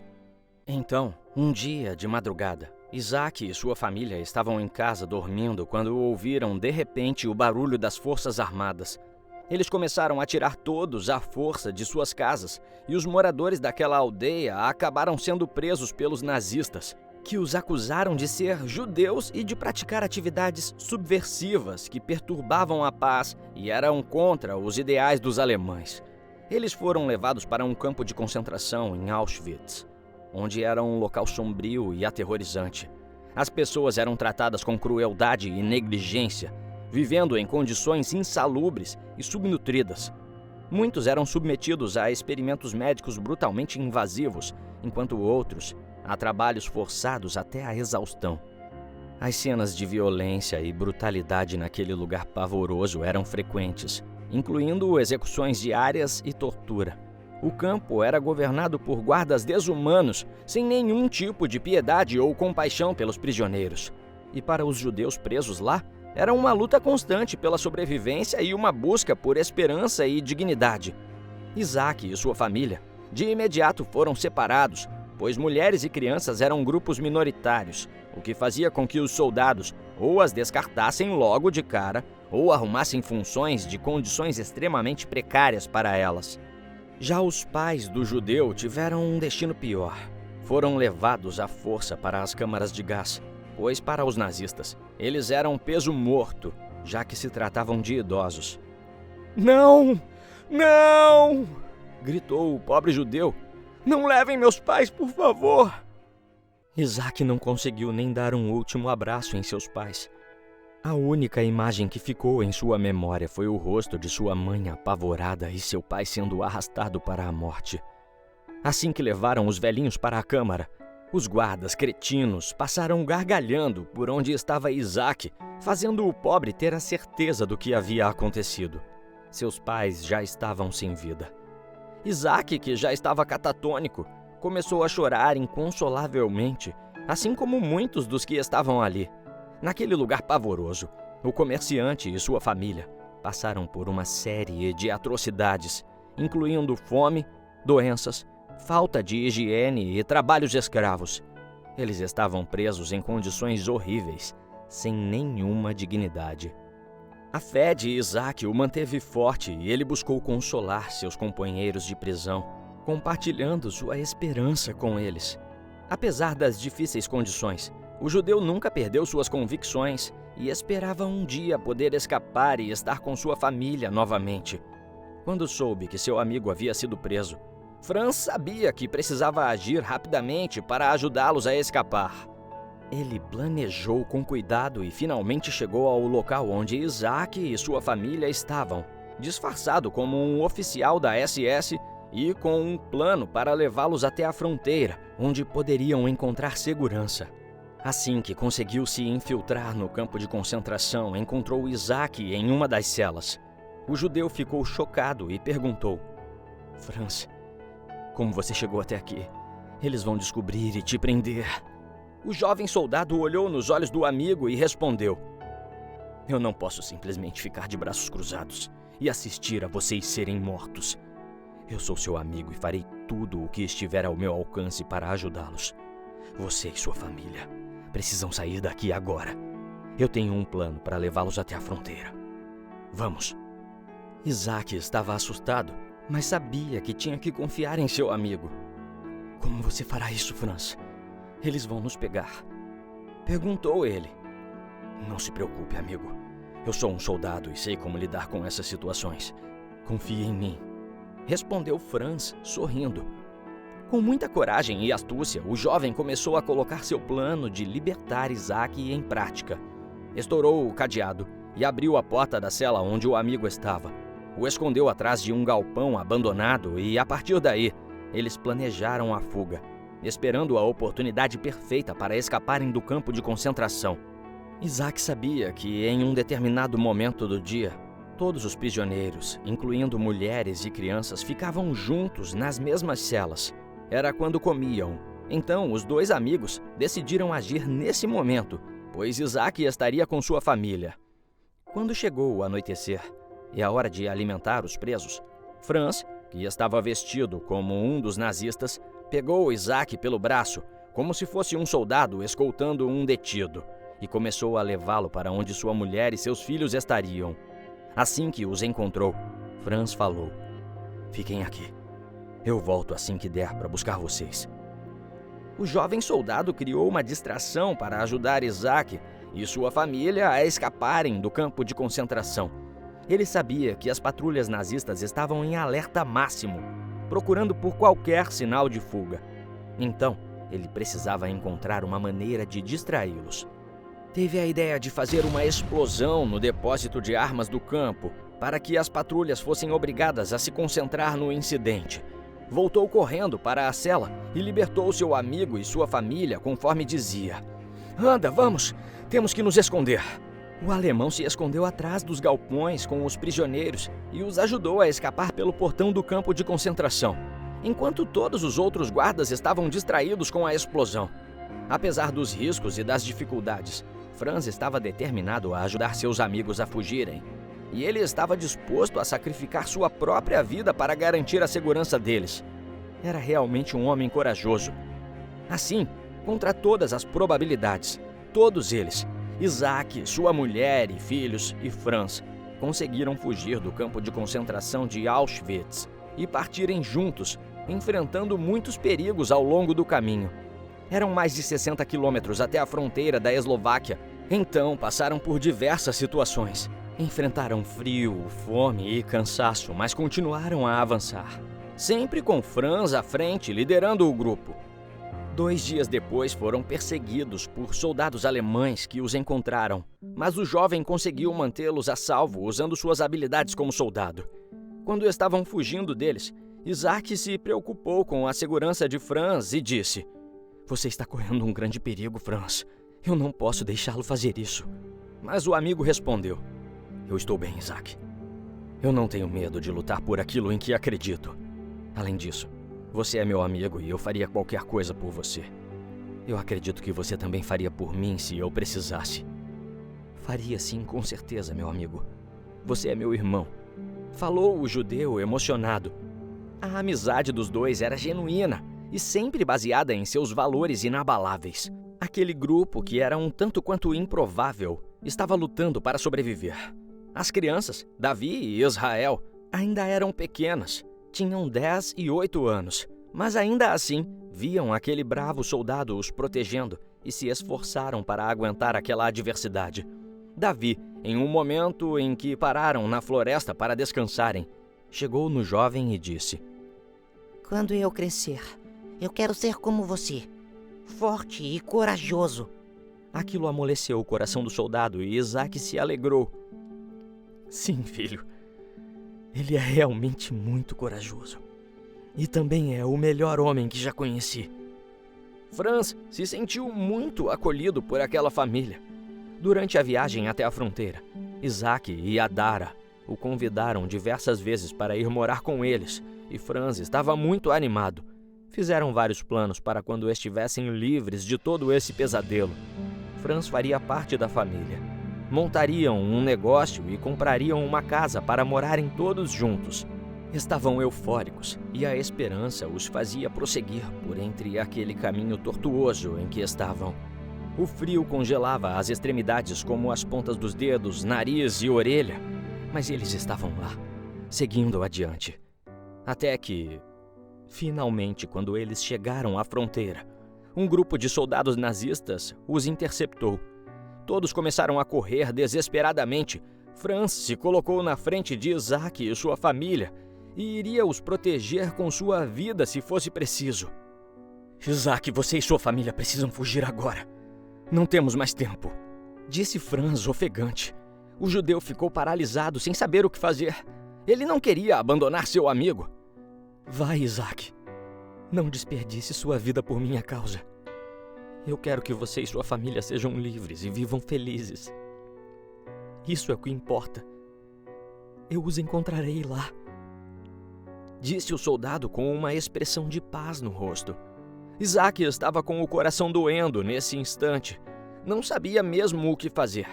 A: Então, um dia de madrugada, Isaac e sua família estavam em casa dormindo quando ouviram de repente o barulho das forças armadas. Eles começaram a tirar todos à força de suas casas e os moradores daquela aldeia acabaram sendo presos pelos nazistas, que os acusaram de ser judeus e de praticar atividades subversivas que perturbavam a paz e eram contra os ideais dos alemães. Eles foram levados para um campo de concentração em Auschwitz, onde era um local sombrio e aterrorizante. As pessoas eram tratadas com crueldade e negligência, vivendo em condições insalubres e subnutridas. Muitos eram submetidos a experimentos médicos brutalmente invasivos, enquanto outros a trabalhos forçados até a exaustão. As cenas de violência e brutalidade naquele lugar pavoroso eram frequentes, incluindo execuções diárias e tortura. O campo era governado por guardas desumanos, sem nenhum tipo de piedade ou compaixão pelos prisioneiros. E para os judeus presos lá, era uma luta constante pela sobrevivência e uma busca por esperança e dignidade. Isaac e sua família, de imediato, foram separados, pois mulheres e crianças eram grupos minoritários, o que fazia com que os soldados ou as descartassem logo de cara ou arrumassem funções de condições extremamente precárias para elas. Já os pais do judeu tiveram um destino pior. Foram levados à força para as câmaras de gás, pois para os nazistas, eles eram peso morto, já que se tratavam de idosos.
B: Não! Não! Gritou o pobre judeu. Não levem meus pais, por favor!
A: Isaac não conseguiu nem dar um último abraço em seus pais. A única imagem que ficou em sua memória foi o rosto de sua mãe apavorada e seu pai sendo arrastado para a morte. Assim que levaram os velhinhos para a câmara, os guardas cretinos passaram gargalhando por onde estava Isaac, fazendo o pobre ter a certeza do que havia acontecido. Seus pais já estavam sem vida. Isaac, que já estava catatônico, começou a chorar inconsolavelmente, assim como muitos dos que estavam ali. Naquele lugar pavoroso, o comerciante e sua família passaram por uma série de atrocidades, incluindo fome, doenças, falta de higiene e trabalhos escravos. Eles estavam presos em condições horríveis, sem nenhuma dignidade. A fé de Isaac o manteve forte e ele buscou consolar seus companheiros de prisão, compartilhando sua esperança com eles. Apesar das difíceis condições, o judeu nunca perdeu suas convicções e esperava um dia poder escapar e estar com sua família novamente. Quando soube que seu amigo havia sido preso, Franz sabia que precisava agir rapidamente para ajudá-los a escapar. Ele planejou com cuidado e finalmente chegou ao local onde Isaac e sua família estavam, disfarçado como um oficial da SS e com um plano para levá-los até a fronteira, onde poderiam encontrar segurança. Assim que conseguiu se infiltrar no campo de concentração, encontrou Isaac em uma das celas. O judeu ficou chocado e perguntou: "Franz, como você chegou até aqui? Eles vão descobrir e te prender." O jovem soldado olhou nos olhos do amigo e respondeu: "Eu não posso simplesmente ficar de braços cruzados e assistir a vocês serem mortos. Eu sou seu amigo e farei tudo o que estiver ao meu alcance para ajudá-los. Você e sua família Precisam sair daqui agora. Eu tenho um plano para levá-los até a fronteira. Vamos. Isaac estava assustado, mas sabia que tinha que confiar em seu amigo. Como você fará isso, Franz? Eles vão nos pegar. Perguntou ele. Não se preocupe, amigo. Eu sou um soldado e sei como lidar com essas situações. Confie em mim. Respondeu Franz, sorrindo. Com muita coragem e astúcia, o jovem começou a colocar seu plano de libertar Isaac em prática. Estourou o cadeado e abriu a porta da cela onde o amigo estava. O escondeu atrás de um galpão abandonado e, a partir daí, eles planejaram a fuga, esperando a oportunidade perfeita para escaparem do campo de concentração. Isaac sabia que, em um determinado momento do dia, todos os prisioneiros, incluindo mulheres e crianças, ficavam juntos nas mesmas celas. Era quando comiam. Então, os dois amigos decidiram agir nesse momento, pois Isaac estaria com sua família. Quando chegou o anoitecer e a hora de alimentar os presos, Franz, que estava vestido como um dos nazistas, pegou Isaac pelo braço, como se fosse um soldado escoltando um detido, e começou a levá-lo para onde sua mulher e seus filhos estariam. Assim que os encontrou, Franz falou: "Fiquem aqui. Eu volto assim que der para buscar vocês." O jovem soldado criou uma distração para ajudar Isaac e sua família a escaparem do campo de concentração. Ele sabia que as patrulhas nazistas estavam em alerta máximo, procurando por qualquer sinal de fuga. Então, ele precisava encontrar uma maneira de distraí-los. Teve a ideia de fazer uma explosão no depósito de armas do campo, para que as patrulhas fossem obrigadas a se concentrar no incidente. Voltou correndo para a cela e libertou seu amigo e sua família, conforme dizia. "Anda, vamos! Temos que nos esconder!" O alemão se escondeu atrás dos galpões com os prisioneiros e os ajudou a escapar pelo portão do campo de concentração, enquanto todos os outros guardas estavam distraídos com a explosão. Apesar dos riscos e das dificuldades, Franz estava determinado a ajudar seus amigos a fugirem, e ele estava disposto a sacrificar sua própria vida para garantir a segurança deles. Era realmente um homem corajoso. Assim, contra todas as probabilidades, todos eles, Isaac, sua mulher e filhos e Franz, conseguiram fugir do campo de concentração de Auschwitz e partirem juntos, enfrentando muitos perigos ao longo do caminho. Eram mais de 60 quilômetros até a fronteira da Eslováquia. Então passaram por diversas situações. Enfrentaram frio, fome e cansaço, mas continuaram a avançar, sempre com Franz à frente, liderando o grupo. 2 dias depois foram perseguidos por soldados alemães que os encontraram, mas o jovem conseguiu mantê-los a salvo usando suas habilidades como soldado. Quando estavam fugindo deles, Isaac se preocupou com a segurança de Franz e disse: "Você está correndo um grande perigo, Franz. Eu não posso deixá-lo fazer isso." Mas o amigo respondeu: "Eu estou bem, Isaac. Eu não tenho medo de lutar por aquilo em que acredito. Além disso, você é meu amigo e eu faria qualquer coisa por você. Eu acredito que você também faria por mim se eu precisasse." "Faria sim, com certeza, meu amigo. Você é meu irmão," falou o judeu emocionado. A amizade dos dois era genuína e sempre baseada em seus valores inabaláveis. Aquele grupo, que era um tanto quanto improvável, estava lutando para sobreviver. As crianças, Davi e Israel, ainda eram pequenas. Tinham 10 e 8 anos, mas ainda assim viam aquele bravo soldado os protegendo e se esforçaram para aguentar aquela adversidade. Davi, em um momento em que pararam na floresta para descansarem, chegou no jovem e disse:
F: "Quando eu crescer, eu quero ser como você, forte e corajoso."
A: Aquilo amoleceu o coração do soldado e Isaac se alegrou. "Sim, filho. Ele é realmente muito corajoso. E também é o melhor homem que já conheci." Franz se sentiu muito acolhido por aquela família. Durante a viagem até a fronteira, Isaac e Adara o convidaram diversas vezes para ir morar com eles, e Franz estava muito animado. Fizeram vários planos para quando estivessem livres de todo esse pesadelo. Franz faria parte da família. Montariam um negócio e comprariam uma casa para morarem todos juntos. Estavam eufóricos e a esperança os fazia prosseguir por entre aquele caminho tortuoso em que estavam. O frio congelava as extremidades como as pontas dos dedos, nariz e orelha. Mas eles estavam lá, seguindo adiante. Até que, finalmente, quando eles chegaram à fronteira, um grupo de soldados nazistas os interceptou. Todos começaram a correr desesperadamente. Franz se colocou na frente de Isaac e sua família e iria os proteger com sua vida se fosse preciso. Isaac, você e sua família precisam fugir agora. Não temos mais tempo, disse Franz ofegante. O judeu ficou paralisado, sem saber o que fazer. Ele não queria abandonar seu amigo. Vai, Isaac. Não desperdice sua vida por minha causa. Eu quero que você e sua família sejam livres e vivam felizes. Isso é o que importa. Eu os encontrarei lá, disse o soldado com uma expressão de paz no rosto. Isaac estava com o coração doendo nesse instante. Não sabia mesmo o que fazer.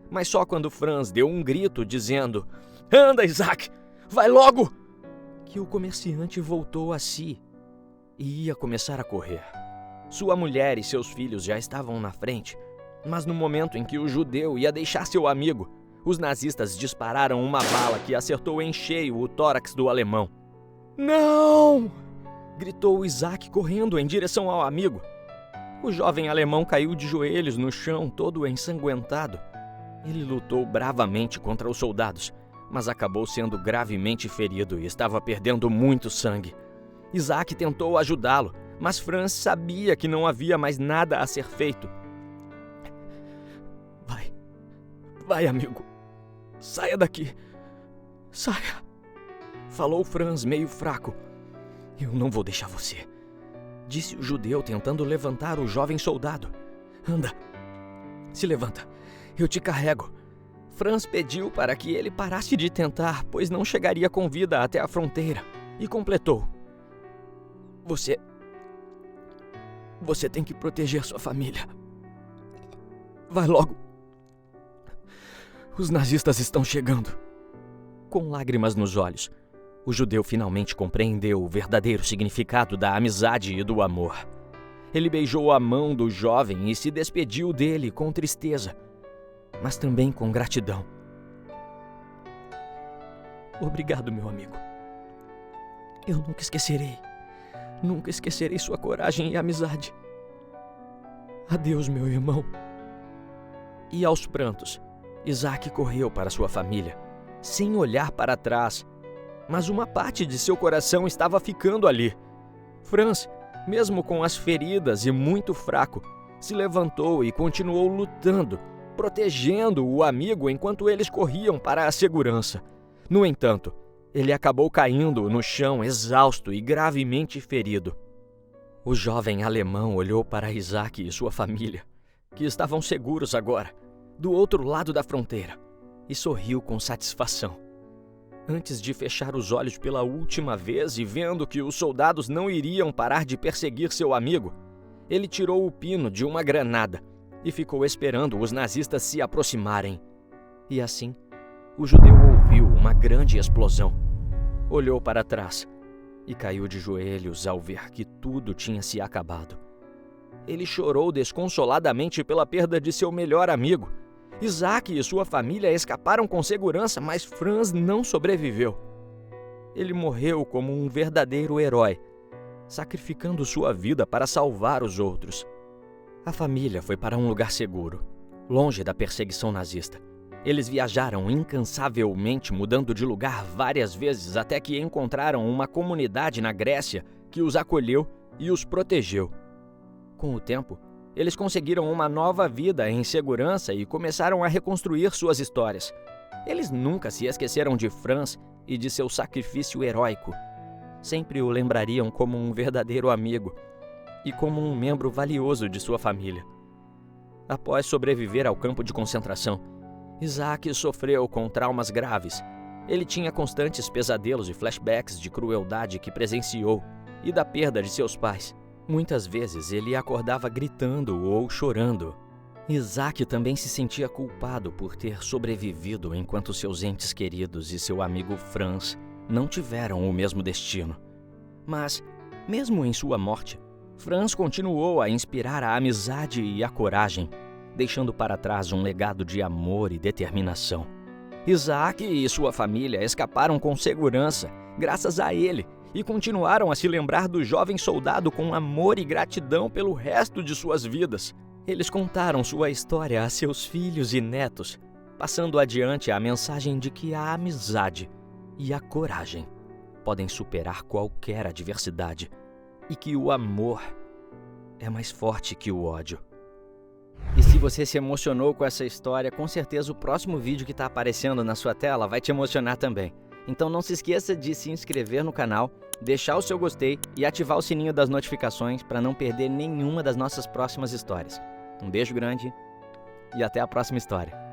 A: Mas só quando Franz deu um grito dizendo: "Anda, Isaac! Vai logo!", que o comerciante voltou a si e ia começar a correr. Sua mulher e seus filhos já estavam na frente, mas no momento em que o judeu ia deixar seu amigo, os nazistas dispararam uma bala que acertou em cheio o tórax do alemão. "Não!", gritou Isaac correndo em direção ao amigo. O jovem alemão caiu de joelhos no chão, todo ensanguentado. Ele lutou bravamente contra os soldados, mas acabou sendo gravemente ferido e estava perdendo muito sangue. Isaac tentou ajudá-lo, mas Franz sabia que não havia mais nada a ser feito. Vai, amigo. Saia daqui. Saia", falou Franz meio fraco. "Eu não vou deixar você", disse o judeu tentando levantar o jovem soldado. "Anda, se levanta, eu te carrego." Franz pediu para que ele parasse de tentar, pois não chegaria com vida até a fronteira, e completou: Você tem que proteger sua família. Vai logo. Os nazistas estão chegando." Com lágrimas nos olhos, o judeu finalmente compreendeu o verdadeiro significado da amizade e do amor. Ele beijou a mão do jovem e se despediu dele com tristeza, mas também com gratidão. "Obrigado, meu amigo. Eu nunca esquecerei. Nunca esquecerei sua coragem e amizade. Adeus, meu irmão." E aos prantos, Isaac correu para sua família, sem olhar para trás. Mas uma parte de seu coração estava ficando ali. Franz, mesmo com as feridas e muito fraco, se levantou e continuou lutando, protegendo o amigo enquanto eles corriam para a segurança. No entanto, ele acabou caindo no chão exausto e gravemente ferido. O jovem alemão olhou para Isaac e sua família, que estavam seguros agora, do outro lado da fronteira, e sorriu com satisfação. Antes de fechar os olhos pela última vez e vendo que os soldados não iriam parar de perseguir seu amigo, ele tirou o pino de uma granada e ficou esperando os nazistas se aproximarem. E assim, o judeu ouviu uma grande explosão. Olhou para trás e caiu de joelhos ao ver que tudo tinha se acabado. Ele chorou desconsoladamente pela perda de seu melhor amigo. Isaac e sua família escaparam com segurança, mas Franz não sobreviveu. Ele morreu como um verdadeiro herói, sacrificando sua vida para salvar os outros. A família foi para um lugar seguro, longe da perseguição nazista. Eles viajaram incansavelmente, mudando de lugar várias vezes até que encontraram uma comunidade na Grécia que os acolheu e os protegeu. Com o tempo, eles conseguiram uma nova vida em segurança e começaram a reconstruir suas histórias. Eles nunca se esqueceram de Franz e de seu sacrifício heróico. Sempre o lembrariam como um verdadeiro amigo e como um membro valioso de sua família. Após sobreviver ao campo de concentração, Isaac sofreu com traumas graves. Ele tinha constantes pesadelos e flashbacks de crueldade que presenciou e da perda de seus pais. Muitas vezes ele acordava gritando ou chorando. Isaac também se sentia culpado por ter sobrevivido enquanto seus entes queridos e seu amigo Franz não tiveram o mesmo destino. Mas, mesmo em sua morte, Franz continuou a inspirar a amizade e a coragem, deixando para trás um legado de amor e determinação. Isaac e sua família escaparam com segurança, graças a ele, e continuaram a se lembrar do jovem soldado com amor e gratidão pelo resto de suas vidas. Eles contaram sua história a seus filhos e netos, passando adiante a mensagem de que a amizade e a coragem podem superar qualquer adversidade e que o amor é mais forte que o ódio. E se você se emocionou com essa história, com certeza o próximo vídeo que está aparecendo na sua tela vai te emocionar também. Então não se esqueça de se inscrever no canal, deixar o seu gostei e ativar o sininho das notificações para não perder nenhuma das nossas próximas histórias. Um beijo grande e até a próxima história.